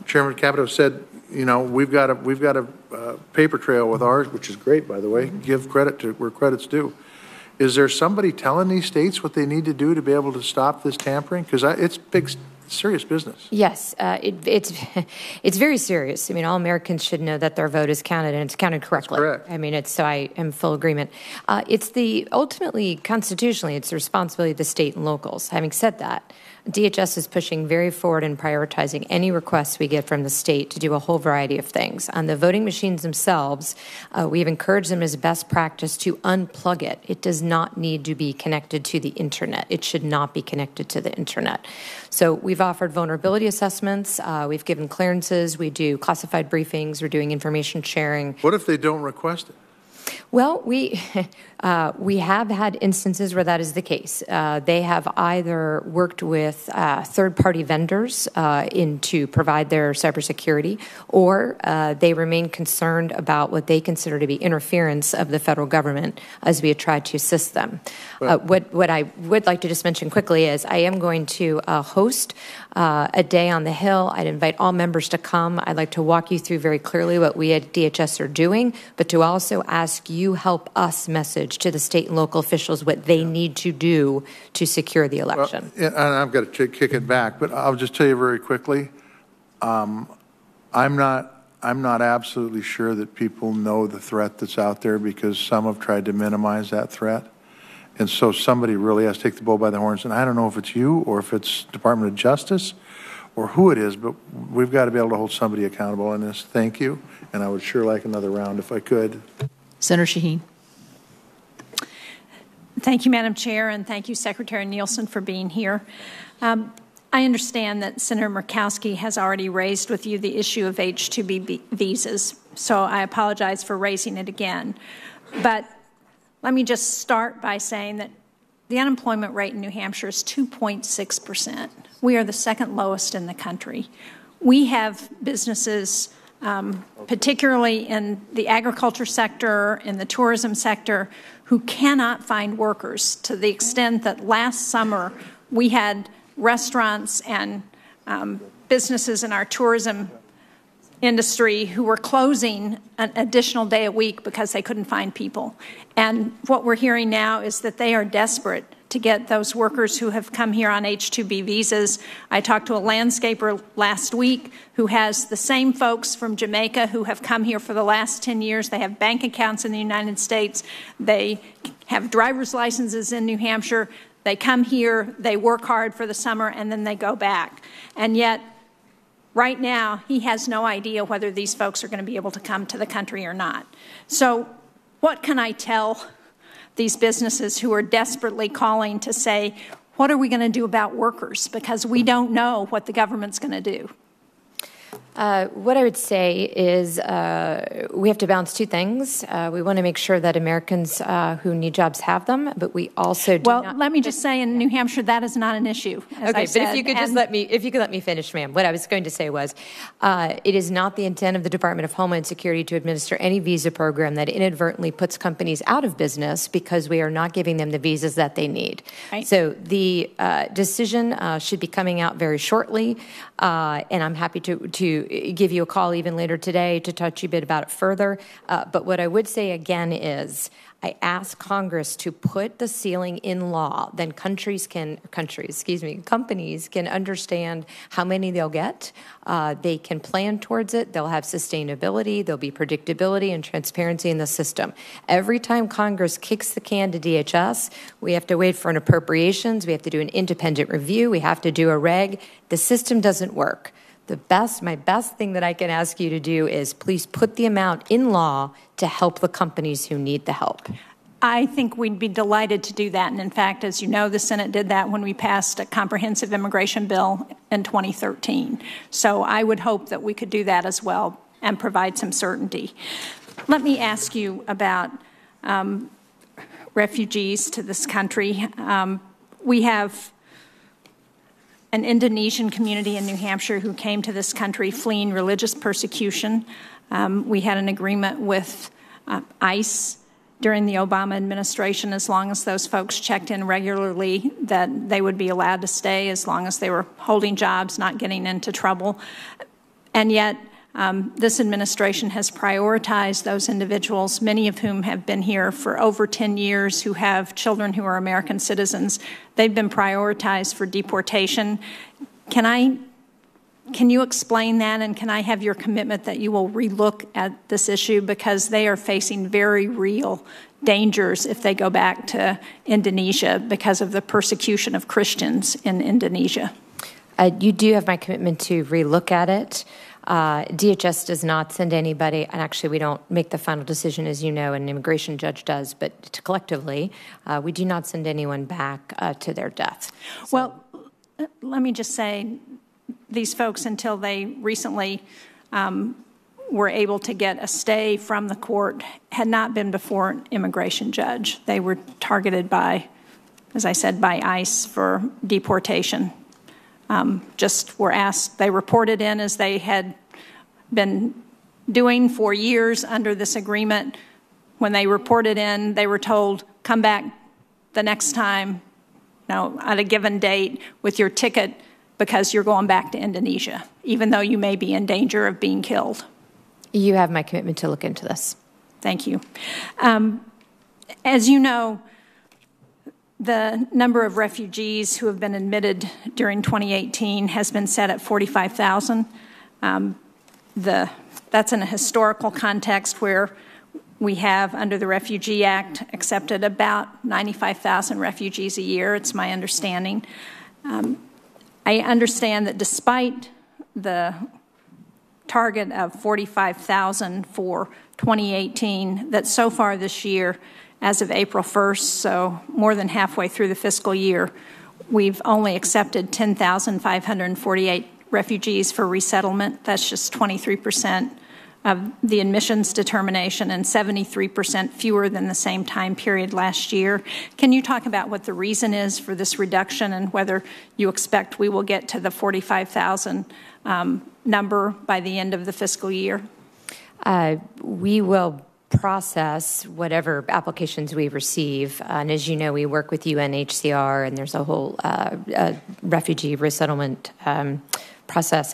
Chairman Capito said, you know, we've got a paper trail with ours, which is great, by the way. Give credit to where credit's due. Is there somebody telling these states what they need to do to be able to stop this tampering? Because it's big, serious business. Yes, it's very serious. I mean, all Americans should know that their vote is counted and it's counted correctly. That's correct. I mean, so I am full agreement. Ultimately, constitutionally, it's the responsibility of the state and locals. Having said that, DHS is pushing very forward and prioritizing any requests we get from the state to do a whole variety of things. On the voting machines themselves, we've encouraged them as best practice to unplug it. It does not need to be connected to the internet. It should not be connected to the internet. So we've offered vulnerability assessments. We've given clearances. We do classified briefings. We're doing information sharing. What if they don't request it? Well, we have had instances where that is the case. They have either worked with third-party vendors to provide their cybersecurity, or they remain concerned about what they consider to be interference of the federal government as we have tried to assist them. What I would like to just mention quickly is I am going to host a day on the Hill. I'd invite all members to come. I'd like to walk you through very clearly what we at DHS are doing, but to also ask you help us message to the state and local officials what they need to do to secure the election. Well, and I've got to kick it back, but I'll just tell you very quickly, I'm not absolutely sure that people know the threat that's out there, because some have tried to minimize that threat. And so somebody really has to take the bull by the horns. And I don't know if it's you or if it's Department of Justice or who it is, but we've got to be able to hold somebody accountable on this. Thank you. And I would sure like another round if I could. Senator Shaheen. Thank you, Madam Chair, and thank you, Secretary Nielsen, for being here. I understand that Senator Murkowski has already raised with you the issue of H-2B visas, so I apologize for raising it again. But let me just start by saying that the unemployment rate in New Hampshire is 2.6%. We are the second lowest in the country. We have businesses, particularly in the agriculture sector, in the tourism sector, who cannot find workers, to the extent that last summer we had restaurants and businesses in our tourism industry who were closing an additional day a week because they couldn't find people. And what we're hearing now is that they are desperate to get those workers who have come here on H-2B visas. I talked to a landscaper last week who has the same folks from Jamaica who have come here for the last 10 years. They have bank accounts in the United States. They have driver's licenses in New Hampshire. They come here, they work hard for the summer, and then they go back. And yet, right now, he has no idea whether these folks are going to be able to come to the country or not. So what can I tell these businesses who are desperately calling to say, what are we going to do about workers? Because we don't know what the government's going to do. What I would say is we have to balance two things. We want to make sure that Americans who need jobs have them, but we also do not. Let me just say, in New Hampshire, that is not an issue. Okay, but if you could just let me finish, ma'am. What I was going to say was, it is not the intent of the Department of Homeland Security to administer any visa program that inadvertently puts companies out of business because we are not giving them the visas that they need. Right. So the decision should be coming out very shortly, and I'm happy to give you a call even later today to touch a bit about it further. But what I would say again is I ask Congress to put the ceiling in law. Then companies can understand how many they'll get. They can plan towards it. They'll have sustainability. There'll be predictability and transparency in the system. Every time Congress kicks the can to DHS, we have to wait for an appropriations. We have to do an independent review. We have to do a reg. The system doesn't work. My best thing that I can ask you to do is please put the amount in law to help the companies who need the help. I think we'd be delighted to do that. And in fact, as you know, the Senate did that when we passed a comprehensive immigration bill in 2013. So I would hope that we could do that as well and provide some certainty. Let me ask you about refugees to this country. We have an Indonesian community in New Hampshire who came to this country fleeing religious persecution. We had an agreement with ICE during the Obama administration, as long as those folks checked in regularly, that they would be allowed to stay as long as they were holding jobs, not getting into trouble. And yet, this administration has prioritized those individuals, many of whom have been here for over 10 years, who have children who are American citizens. They've been prioritized for deportation. Can you explain that, and can I have your commitment that you will relook at this issue, because they are facing very real dangers if they go back to Indonesia because of the persecution of Christians in Indonesia? You do have my commitment to relook at it. DHS does not send anybody, and actually we don't make the final decision, as you know, an immigration judge does, but collectively, we do not send anyone back to their death. So. Well, let me just say, these folks, until they recently were able to get a stay from the court, had not been before an immigration judge. They were targeted by, as I said, by ICE for deportation. Just were asked, they reported in as they had been doing for years under this agreement. When they reported in, they were told, come back the next time, at a given date with your ticket, because you're going back to Indonesia, even though you may be in danger of being killed. You have my commitment to look into this. Thank you. As you know, the number of refugees who have been admitted during 2018 has been set at 45,000. That's in a historical context where we have, under the Refugee Act, accepted about 95,000 refugees a year, it's my understanding. I understand that despite the target of 45,000 for 2018, that so far this year, as of April 1st, so more than halfway through the fiscal year, we've only accepted 10,548 refugees for resettlement. That's just 23% of the admissions determination and 73% fewer than the same time period last year. Can you talk about what the reason is for this reduction and whether you expect we will get to the 45,000 number by the end of the fiscal year? We will process whatever applications we receive. And as you know, we work with UNHCR, and there's a whole refugee resettlement process.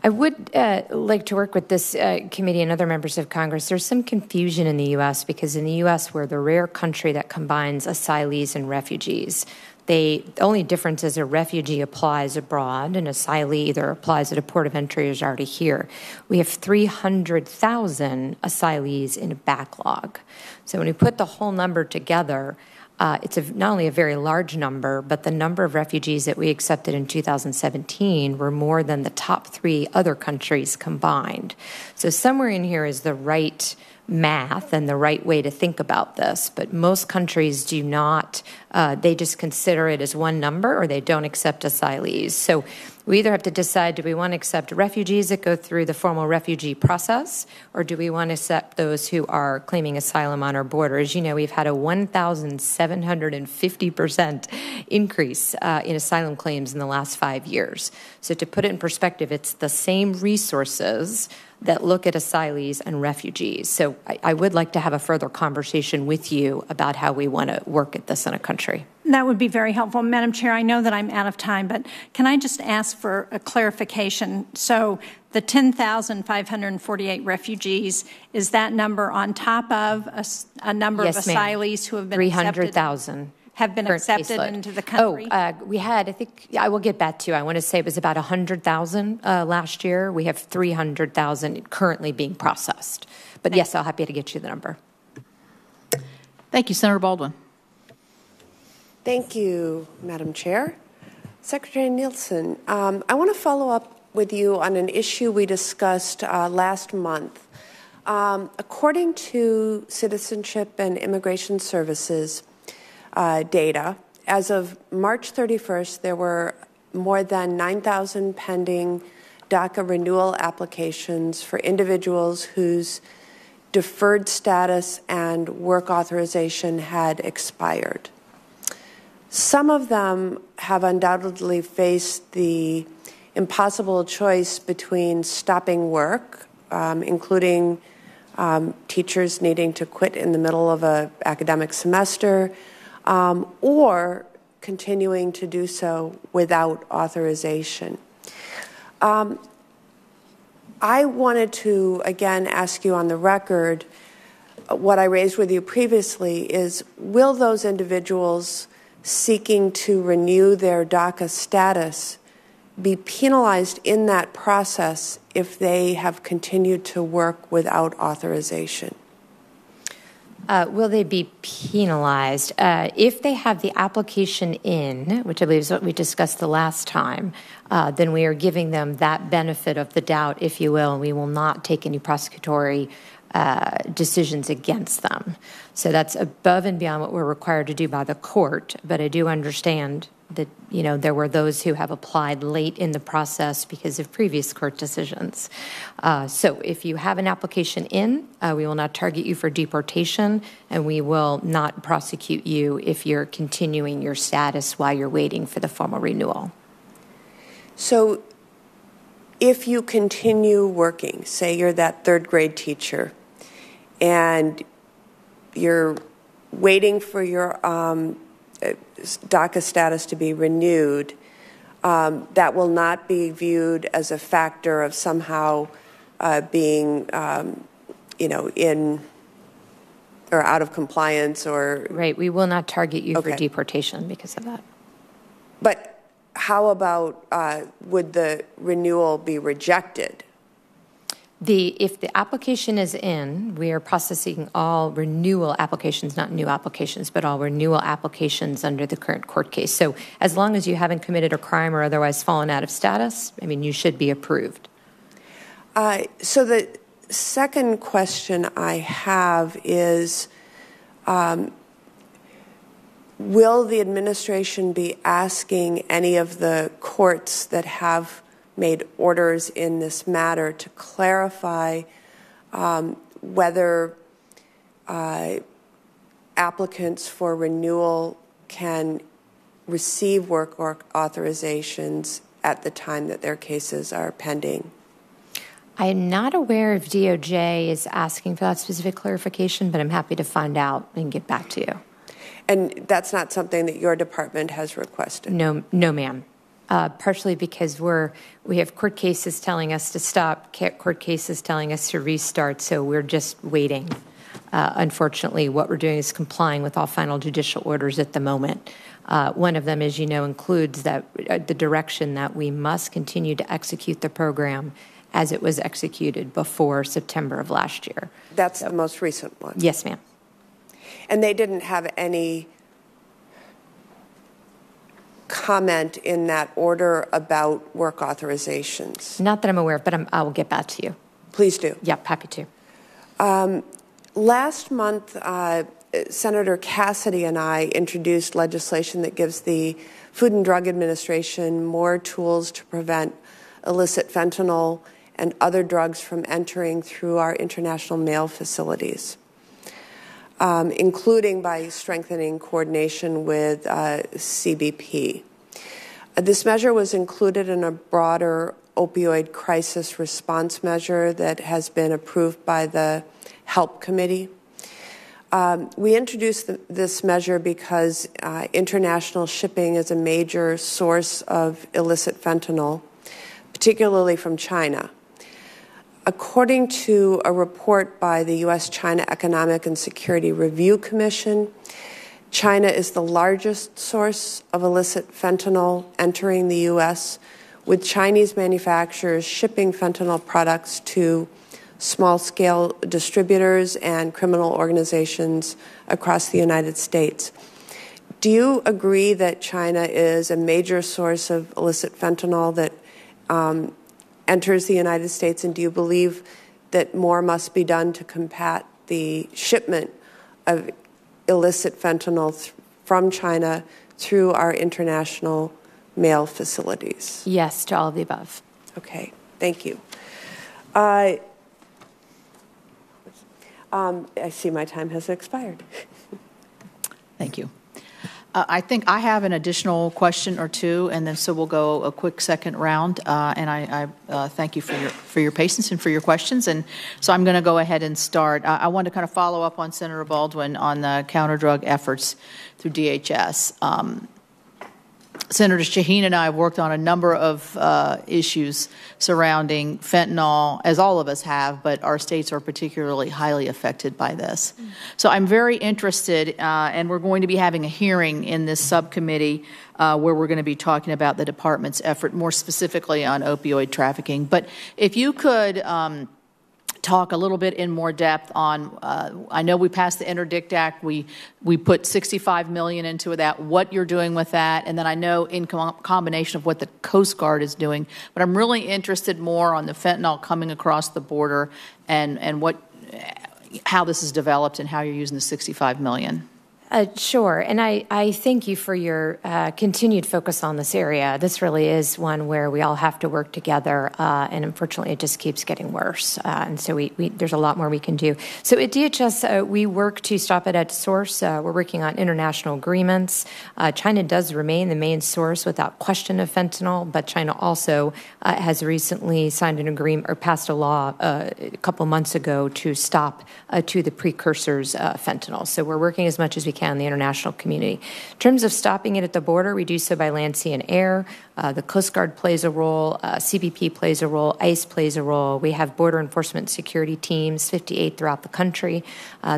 I would like to work with this committee and other members of Congress. There's some confusion in the U.S. because in the U.S. we're the rare country that combines asylees and refugees. The only difference is a refugee applies abroad, and asylee either applies at a port of entry or is already here. We have 300,000 asylees in a backlog. So when we put the whole number together, it's not only a very large number, but the number of refugees that we accepted in 2017 were more than the top 3 other countries combined. So somewhere in here is the right math and the right way to think about this, but most countries do not, they just consider it as one number, or they don't accept asylees. So we either have to decide, do we want to accept refugees that go through the formal refugee process, or do we want to accept those who are claiming asylum on our border? As you know, we've had a 1,750% increase in asylum claims in the last 5 years. So to put it in perspective, it's the same resources that look at asylees and refugees. So I would like to have a further conversation with you about how we want to work at this in a country. That would be very helpful. Madam Chair, I know that I'm out of time, but can I just ask for a clarification? So the 10,548 refugees, is that number on top of a number of asylees who have been 300,000. Have been accepted into the country? We had, I think, I will get back to you. I want to say it was about 100,000 last year. We have 300,000 currently being processed. But yes, I'll happy to get you the number. Thank you, Senator Baldwin. Thank you, Madam Chair. Secretary Nielsen, I want to follow up with you on an issue we discussed last month. According to Citizenship and Immigration Services data, as of March 31st, there were more than 9,000 pending DACA renewal applications for individuals whose deferred status and work authorization had expired. Some of them have undoubtedly faced the impossible choice between stopping work, including teachers needing to quit in the middle of an academic semester, or continuing to do so without authorization. I wanted to, again, ask you on the record, what I raised with you previously is, will those individuals seeking to renew their DACA status be penalized in that process if they have continued to work without authorization? Will they be penalized? If they have the application in, which I believe is what we discussed the last time, then we are giving them that benefit of the doubt, if you will, and we will not take any prosecutory decisions against them. So that's above and beyond what we're required to do by the court, but I do understand that, you know, there were those who have applied late in the process because of previous court decisions. So if you have an application in, we will not target you for deportation, and we will not prosecute you if you're continuing your status while you're waiting for the formal renewal. So if you continue working, say you're that third grade teacher, and you're waiting for your DACA status to be renewed, that will not be viewed as a factor of somehow being, you know, in or out of compliance or... Right, we will not target you for deportation because of that. But how about would the renewal be rejected? If the application is in, we are processing all renewal applications, not new applications, but all renewal applications under the current court case. So as long as you haven't committed a crime or otherwise fallen out of status, I mean, you should be approved. So the second question I have is, will the administration be asking any of the courts that have made orders in this matter to clarify whether applicants for renewal can receive work authorizations at the time that their cases are pending? I am not aware if DOJ is asking for that specific clarification, but I'm happy to find out and get back to you. And that's not something that your department has requested? No, ma'am. Partially because we have court cases telling us to stop, court cases telling us to restart, so we're just waiting. Unfortunately, what we're doing is complying with all final judicial orders at the moment. One of them, as you know, includes that the direction that we must continue to execute the program as it was executed before September of last year. That's the most recent one? Yes, ma'am. And they didn't have any comment in that order about work authorizations? Not that I'm aware of, but I will get back to you. Please do. Yep, happy to. Last month, Senator Cassidy and I introduced legislation that gives the Food and Drug Administration more tools to prevent illicit fentanyl and other drugs from entering through our international mail facilities, including by strengthening coordination with CBP. This measure was included in a broader opioid crisis response measure that has been approved by the HELP Committee. We introduced this measure because international shipping is a major source of illicit fentanyl, particularly from China. According to a report by the U.S.-China Economic and Security Review Commission, China is the largest source of illicit fentanyl entering the U.S., with Chinese manufacturers shipping fentanyl products to small-scale distributors and criminal organizations across the United States. Do you agree that China is a major source of illicit fentanyl that enters the United States, and do you believe that more must be done to combat the shipment of illicit fentanyl from China through our international mail facilities? Yes, to all of the above. Okay, thank you. I see my time has expired. Thank you. I think I have an additional question or two, and then so we'll go a quick second round. And I thank you for your patience and for your questions. And so I'm going to go ahead and start. I want to kind of follow up on Senator Baldwin on the counter-drug efforts through DHS. Senator Shaheen and I have worked on a number of issues surrounding fentanyl, as all of us have, but our states are particularly highly affected by this. So I'm very interested, and we're going to be having a hearing in this subcommittee where we're going to be talking about the department's effort, more specifically on opioid trafficking. But if you could talk a little bit in more depth on, I know we passed the Interdict Act, we put $65 million into that, what you're doing with that, and then I know in combination of what the Coast Guard is doing, but I'm really interested more on the fentanyl coming across the border and how this is developed and how you're using the $65 million. Sure, and I thank you for your continued focus on this area. This really is one where we all have to work together, and unfortunately it just keeps getting worse. And so there's a lot more we can do. So at DHS, we work to stop it at source. We're working on international agreements. China does remain the main source without question of fentanyl, but China also has recently signed an agreement or passed a law a couple months ago to stop to the precursors fentanyl. So we're working as much as we can in the international community. In terms of stopping it at the border, we do so by land, sea, and air. The Coast Guard plays a role, CBP plays a role, ICE plays a role. We have border enforcement security teams, 58 throughout the country.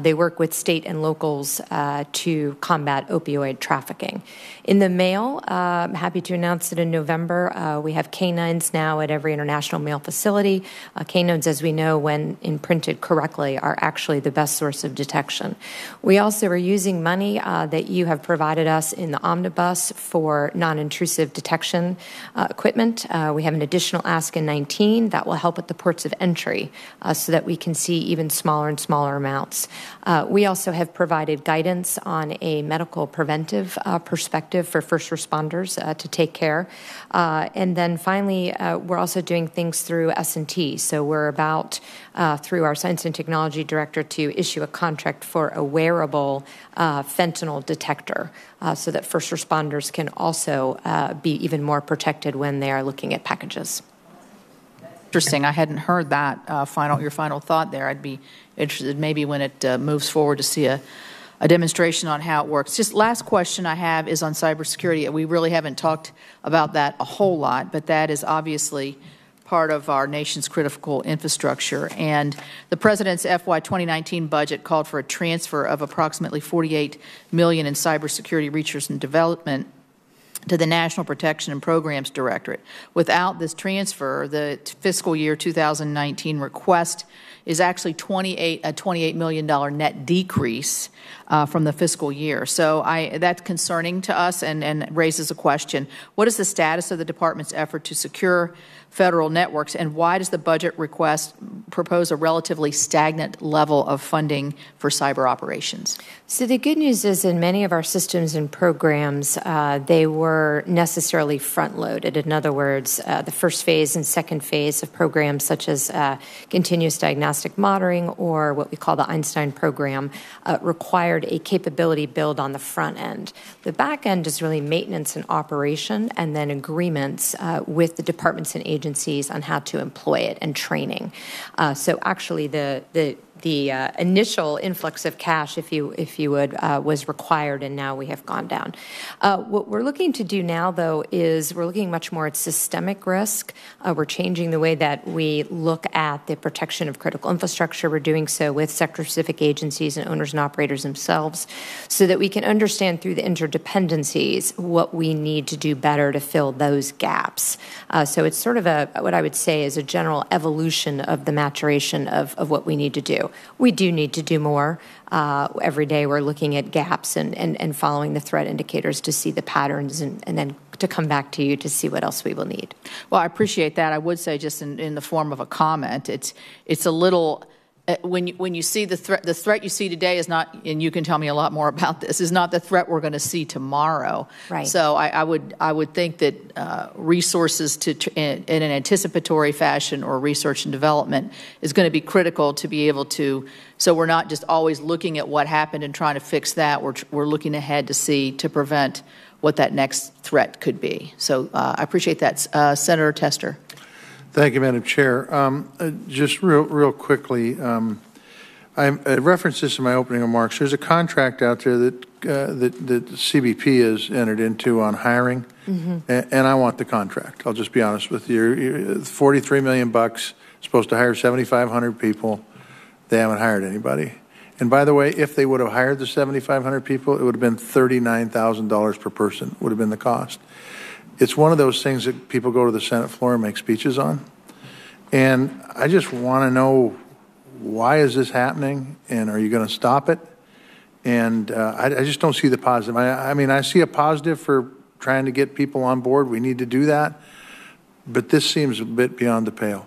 They work with state and locals to combat opioid trafficking. In the mail, I'm happy to announce that in November, we have canines now at every international mail facility. Canines, as we know, when imprinted correctly, are actually the best source of detection. We also are using money that you have provided us in the omnibus for non-intrusive detection equipment. We have an additional ask in 19 that will help at the ports of entry so that we can see even smaller and smaller amounts. We also have provided guidance on a medical preventive perspective for first responders to take care. And then finally, we're also doing things through S&T. So we're about, through our Science and Technology Director, to issue a contract for a wearable fentanyl detector so that first responders can also be even more protected when they are looking at packages. Interesting. I hadn't heard that your final thought there. I'd be interested maybe when it moves forward to see a demonstration on how it works. Just last question I have is on cybersecurity. We really haven't talked about that a whole lot, but that is obviously part of our nation's critical infrastructure. And the President's FY 2019 budget called for a transfer of approximately $48 million in cybersecurity research and development to the National Protection and Programs Directorate. Without this transfer, the fiscal year 2019 request is actually a $28 million net decrease from the fiscal year. So that's concerning to us and raises a question. What is the status of the department's effort to secure federal networks, and why does the budget request propose a relatively stagnant level of funding for cyber operations? So the good news is in many of our systems and programs, they were necessarily front-loaded. In other words, the first phase and second phase of programs such as continuous diagnostic monitoring or what we call the Einstein program required a capability build on the front end. The back end is really maintenance and operation and then agreements with the departments and agencies on how to employ it and training. So actually the initial influx of cash, if you would, was required, and now we have gone down. What we're looking to do now, though, is we're looking much more at systemic risk. We're changing the way that we look at the protection of critical infrastructure. We're doing so with sector-specific agencies and owners and operators themselves so that we can understand through the interdependencies what we need to do better to fill those gaps. So it's sort of what I would say is a general evolution of the maturation of what we need to do. We do need to do more. Every day we're looking at gaps and following the threat indicators to see the patterns and then to come back to you to see what else we will need. Well, I appreciate that. I would say just in the form of a comment, it's a little when you see the threat you see today is not, and you can tell me a lot more about this, is not the threat we're going to see tomorrow. Right. So I would think that resources in an anticipatory fashion or research and development is going to be critical to be able to. So we're not just always looking at what happened and trying to fix that. We're looking ahead to prevent what that next threat could be. So I appreciate that, Senator Tester. Thank you, Madam Chair. Just real quickly, I referenced this in my opening remarks. There's a contract out there that CBP has entered into on hiring, and I want the contract. I'll just be honest with you. $43 million, supposed to hire 7,500 people. They haven't hired anybody. And by the way, if they would have hired the 7,500 people, it would have been $39,000 per person would have been the cost. It's one of those things that people go to the Senate floor and make speeches on. And I just want to know, why is this happening, and are you going to stop it? And I just don't see the positive. I mean, I see a positive for trying to get people on board. We need to do that. But this seems a bit beyond the pale.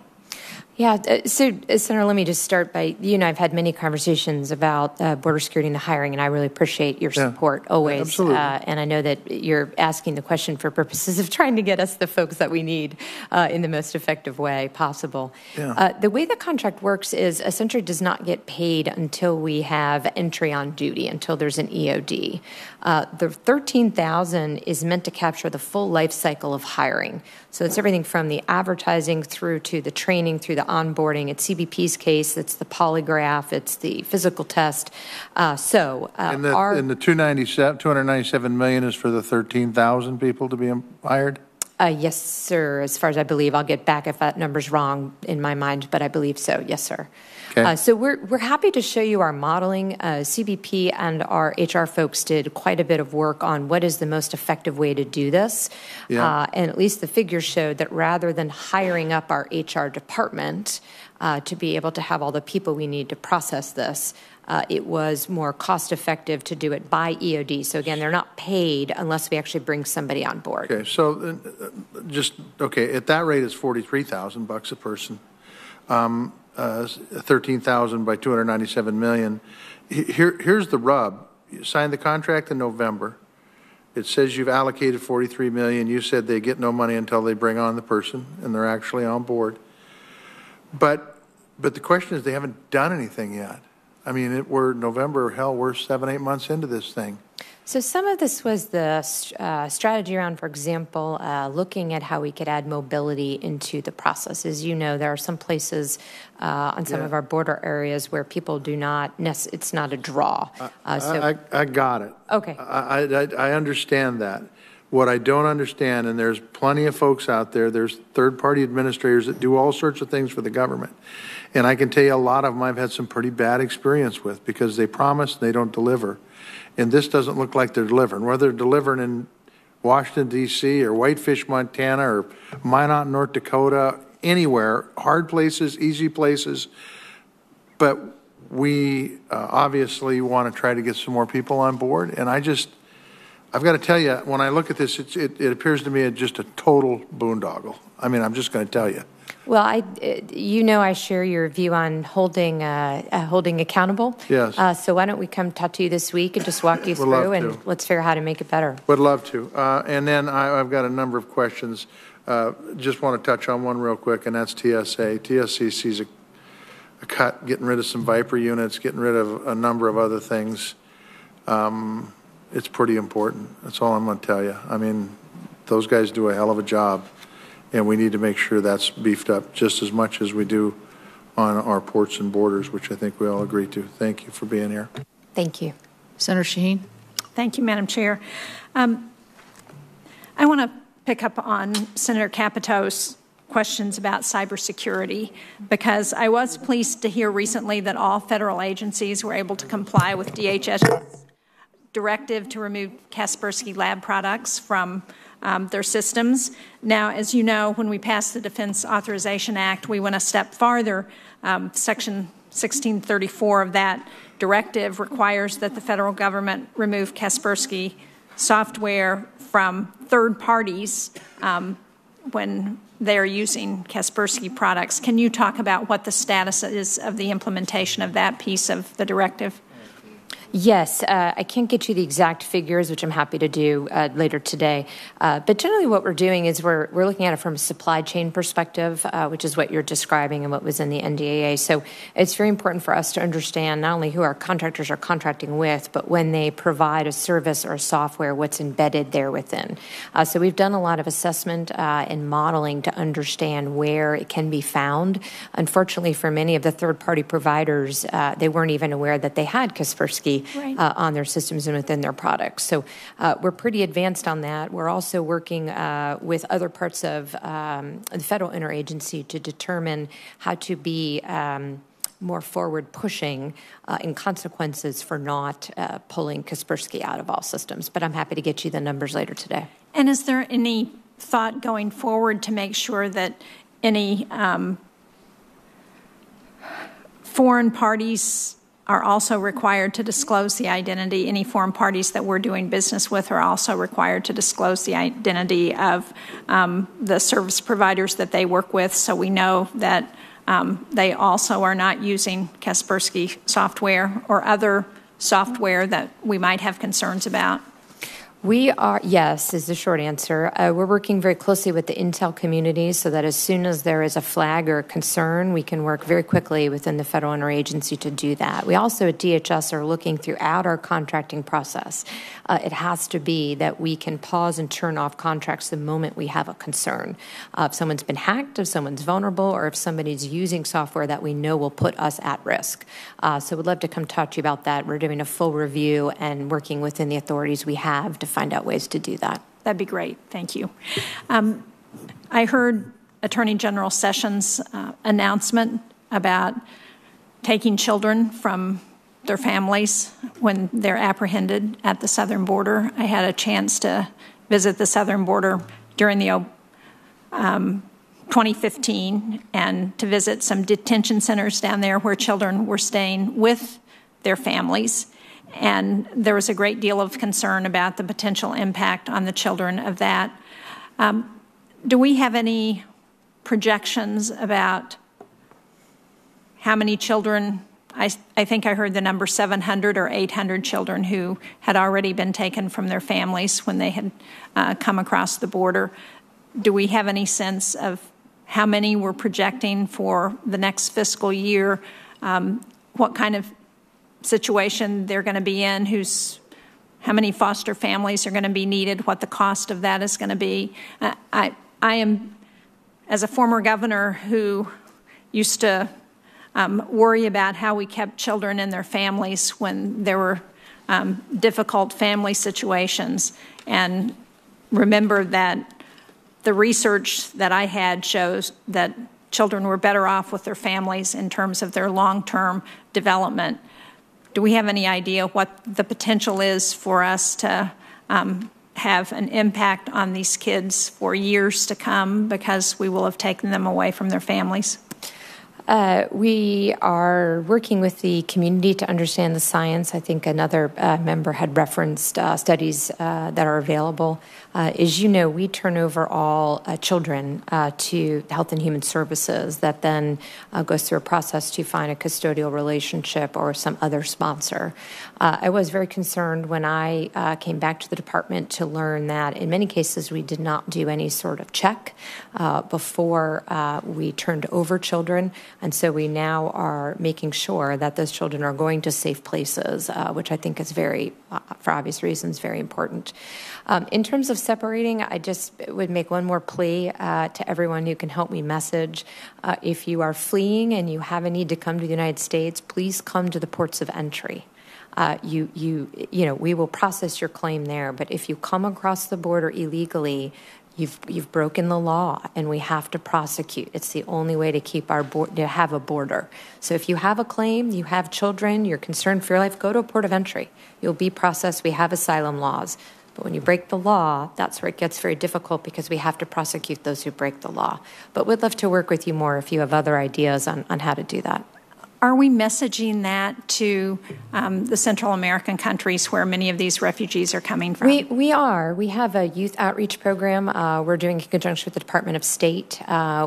Yeah, so Senator, let me just start by, you and I have had many conversations about border security and the hiring, and I really appreciate your support always. Absolutely. And I know that you're asking the question for purposes of trying to get us the folks that we need in the most effective way possible. Yeah. The way the contract works is a sentry does not get paid until we have entry on duty, until there's an EOD. The $13,000 is meant to capture the full life cycle of hiring. So it's everything from the advertising through to the training, through the onboarding. It's CBP's case, it's the polygraph, it's the physical test. And the $297 million is for the 13,000 people to be hired? Yes, sir. As far as I believe, I'll get back if that number's wrong in my mind, but I believe so. Yes, sir. Okay. So we're happy to show you our modeling. CBP and our HR folks did quite a bit of work on what is the most effective way to do this. Yeah. And at least the figures showed that rather than hiring up our HR department to be able to have all the people we need to process this, it was more cost effective to do it by EOD. So again, they're not paid unless we actually bring somebody on board. Okay, so at that rate, it's $43,000 a person. 13,000 by 297 million. Here's the rub. You signed the contract in November. It says you've allocated 43 million. You said they get no money until they bring on the person and they're actually on board. But the question is, they haven't done anything yet. I mean, we're November, hell, we're 7-8 months into this thing. So some of this was the strategy around, for example, looking at how we could add mobility into the process. As you know, there are some places on some of our border areas where people do not, it's not a draw. I got it. Okay. I understand that. What I don't understand, and there's plenty of folks out there, there's third-party administrators that do all sorts of things for the government. And I can tell you a lot of them I've had some pretty bad experience with because they promise and they don't deliver. And this doesn't look like they're delivering. Whether they're delivering in Washington, D.C. or Whitefish, Montana or Minot, North Dakota, anywhere, hard places, easy places. But we obviously want to try to get some more people on board. And I've got to tell you, when I look at this, it appears to me just a total boondoggle. I mean, I'm just going to tell you. Well, I share your view on holding accountable. Yes. So why don't we come talk to you this week and just walk you through and let's figure out how to make it better. Would love to. And then I've got a number of questions. Just want to touch on one real quick, and that's TSA. TSC sees a cut, getting rid of some Viper units, getting rid of a number of other things. It's pretty important. That's all I'm going to tell you. I mean, those guys do a hell of a job. And we need to make sure that's beefed up just as much as we do on our ports and borders, which I think we all agree to. Thank you for being here. Thank you. Senator Shaheen. Thank you, Madam Chair. I want to pick up on Senator Capito's questions about cybersecurity because I was pleased to hear recently that all federal agencies were able to comply with DHS's directive to remove Kaspersky Lab products from their systems. Now, as you know, when we passed the Defense Authorization Act, we went a step farther. Section 1634 of that directive requires that the federal government remove Kaspersky software from third parties when they're using Kaspersky products. Can you talk about what the status is of the implementation of that piece of the directive? Yes, I can't get you the exact figures, which I'm happy to do later today. But generally what we're doing is we're looking at it from a supply chain perspective, which is what you're describing and what was in the NDAA. So it's very important for us to understand not only who our contractors are contracting with, but when they provide a service or a software, what's embedded there within. So we've done a lot of assessment and modeling to understand where it can be found. Unfortunately, for many of the third-party providers, they weren't even aware that they had Kaspersky on their systems and within their products. So we're pretty advanced on that. We're also working with other parts of the federal interagency to determine how to be more forward pushing in consequences for not pulling Kaspersky out of all systems. But I'm happy to get you the numbers later today. And is there any thought going forward to make sure that any foreign parties are also required to disclose the identity? Any foreign parties that we're doing business with are also required to disclose the identity of the service providers that they work with, so we know that they also are not using Kaspersky software or other software that we might have concerns about? We are, yes, is the short answer. We're working very closely with the Intel community so that as soon as there is a flag or a concern, we can work very quickly within the federal interagency to do that. We also at DHS are looking throughout our contracting process. It has to be that we can pause and turn off contracts the moment we have a concern. If someone's been hacked, if someone's vulnerable, or if somebody's using software that we know will put us at risk. So we'd love to come talk to you about that. We're doing a full review and working within the authorities we have to find out ways to do that. That'd be great. Thank you. I heard Attorney General Sessions' announcement about taking children from their families when they're apprehended at the southern border. I had a chance to visit the southern border during the 2015 and to visit some detention centers down there where children were staying with their families. And there was a great deal of concern about the potential impact on the children of that. Do we have any projections about how many children? I think I heard the number 700 or 800 children who had already been taken from their families when they had come across the border. Do we have any sense of how many we're projecting for the next fiscal year? What kind of situation they're going to be in, how many foster families are going to be needed, what the cost of that is going to be. I am, as a former governor who used to worry about how we kept children and their families when there were difficult family situations, and remember that the research that I had shows that children were better off with their families in terms of their long-term development. Do we have any idea what the potential is for us to have an impact on these kids for years to come because we will have taken them away from their families? We are working with the community to understand the science. I think another member had referenced studies that are available. As you know, we turn over all children to Health and Human Services that then goes through a process to find a custodial relationship or some other sponsor. I was very concerned when I came back to the department to learn that in many cases we did not do any sort of check before we turned over children. And so we now are making sure that those children are going to safe places, which I think is very, for obvious reasons, very important. In terms of separating, I just would make one more plea to everyone who can help me message. If you are fleeing and you have a need to come to the United States, please come to the ports of entry. We will process your claim there. But if you come across the border illegally, you've broken the law, and we have to prosecute. It's the only way to keep to have a border. So if you have a claim, you have children, you're concerned for your life, go to a port of entry. You'll be processed. We have asylum laws. But when you break the law, that's where it gets very difficult because we have to prosecute those who break the law. But we'd love to work with you more if you have other ideas on how to do that. Are we messaging that to the Central American countries where many of these refugees are coming from? We are. We have a youth outreach program we're doing in conjunction with the Department of State.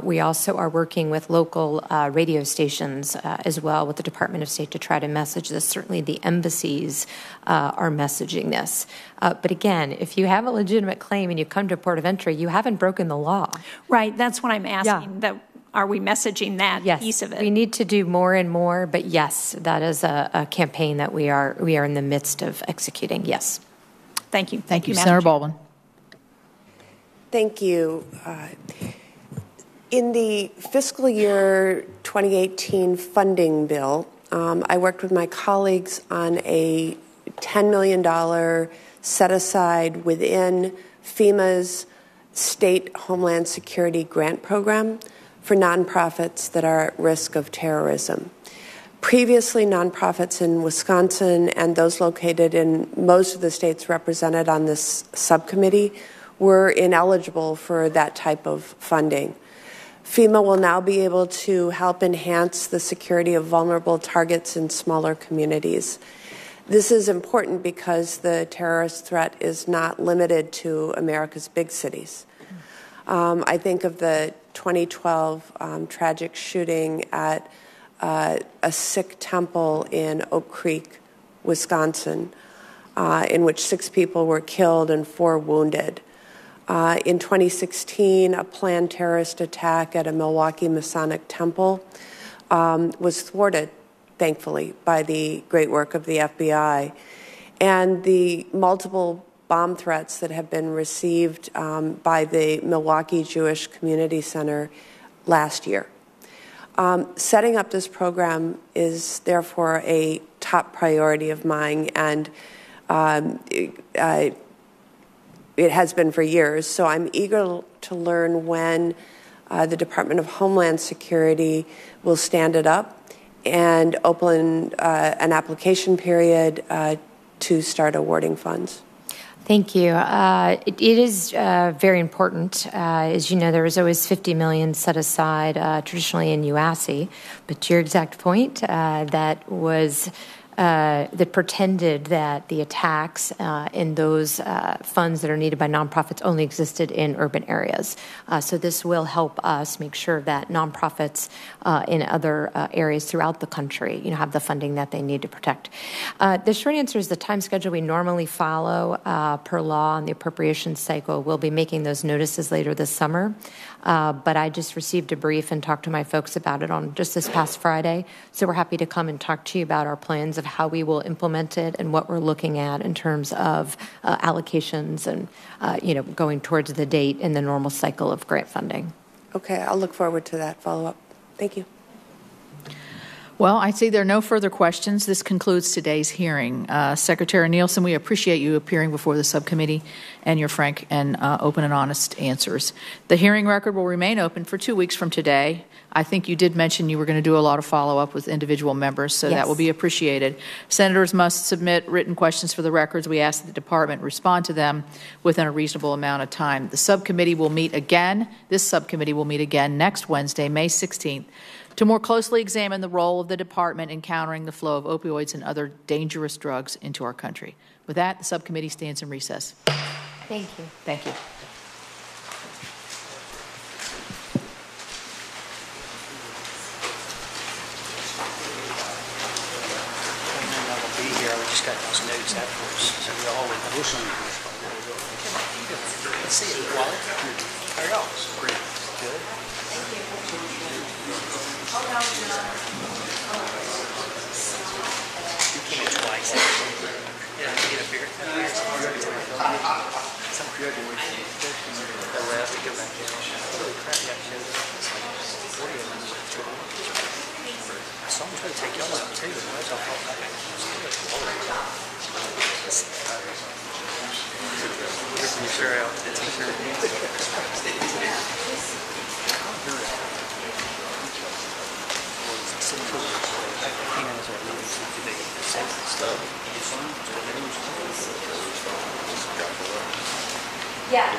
We also are working with local radio stations as well with the Department of State to try to message this. Certainly the embassies are messaging this. But again, if you have a legitimate claim and you come to a port of entry, you haven't broken the law. Right. That's what I'm asking. Yeah. Are we messaging that piece of it? We need to do more and more, but yes, that is a campaign that we are in the midst of executing. Yes. Thank you. Thank you, Senator Baldwin. Thank you. In the fiscal year 2018 funding bill, I worked with my colleagues on a $10 million set aside within FEMA's state Homeland Security grant program for nonprofits that are at risk of terrorism. Previously, nonprofits in Wisconsin and those located in most of the states represented on this subcommittee were ineligible for that type of funding. FEMA will now be able to help enhance the security of vulnerable targets in smaller communities. This is important because the terrorist threat is not limited to America's big cities. I think of the 2012 tragic shooting at a Sikh temple in Oak Creek, Wisconsin, in which 6 people were killed and 4 wounded. In 2016, a planned terrorist attack at a Milwaukee Masonic temple was thwarted, thankfully, by the great work of the FBI. And the multiple bomb threats that have been received by the Milwaukee Jewish Community Center last year. Setting up this program is therefore a top priority of mine, and it has been for years. So I'm eager to learn when the Department of Homeland Security will stand it up and open an application period to start awarding funds. Thank you. It is very important. As you know, there was always $50 million set aside traditionally in UASI, but to your exact point, that was that pretended that the attacks in those funds that are needed by nonprofits only existed in urban areas. So this will help us make sure that nonprofits in other areas throughout the country, have the funding that they need to protect. The short answer is the time schedule we normally follow per law on the appropriations cycle. We'll be making those notices later this summer. But I just received a brief and talked to my folks about it on just this past Friday. So we're happy to come and talk to you about our plans of how we will implement it and what we're looking at in terms of allocations and, going towards the date in the normal cycle of grant funding. Okay, I'll look forward to that follow-up. Thank you. Well, I see there are no further questions. This concludes today's hearing. Secretary Nielsen, we appreciate you appearing before the subcommittee and your frank and open and honest answers. The hearing record will remain open for 2 weeks from today. I think you did mention you were going to do a lot of follow-up with individual members, so that will be appreciated. Senators must submit written questions for the records. We ask that the department respond to them within a reasonable amount of time. The subcommittee will meet again. This subcommittee will meet again next Wednesday, May 16th, to more closely examine the role of the department in countering the flow of opioids and other dangerous drugs into our country. With that, the subcommittee stands in recess. Thank you. Thank you. We just got those notes afterwards, so we all went. Let's see it. How are y'all? Good. Thank you. You came in twice. Yeah, you get a beer. I left to go back in. Holy crap, yeah, I saw him try to take y'all out too. I thought that yeah.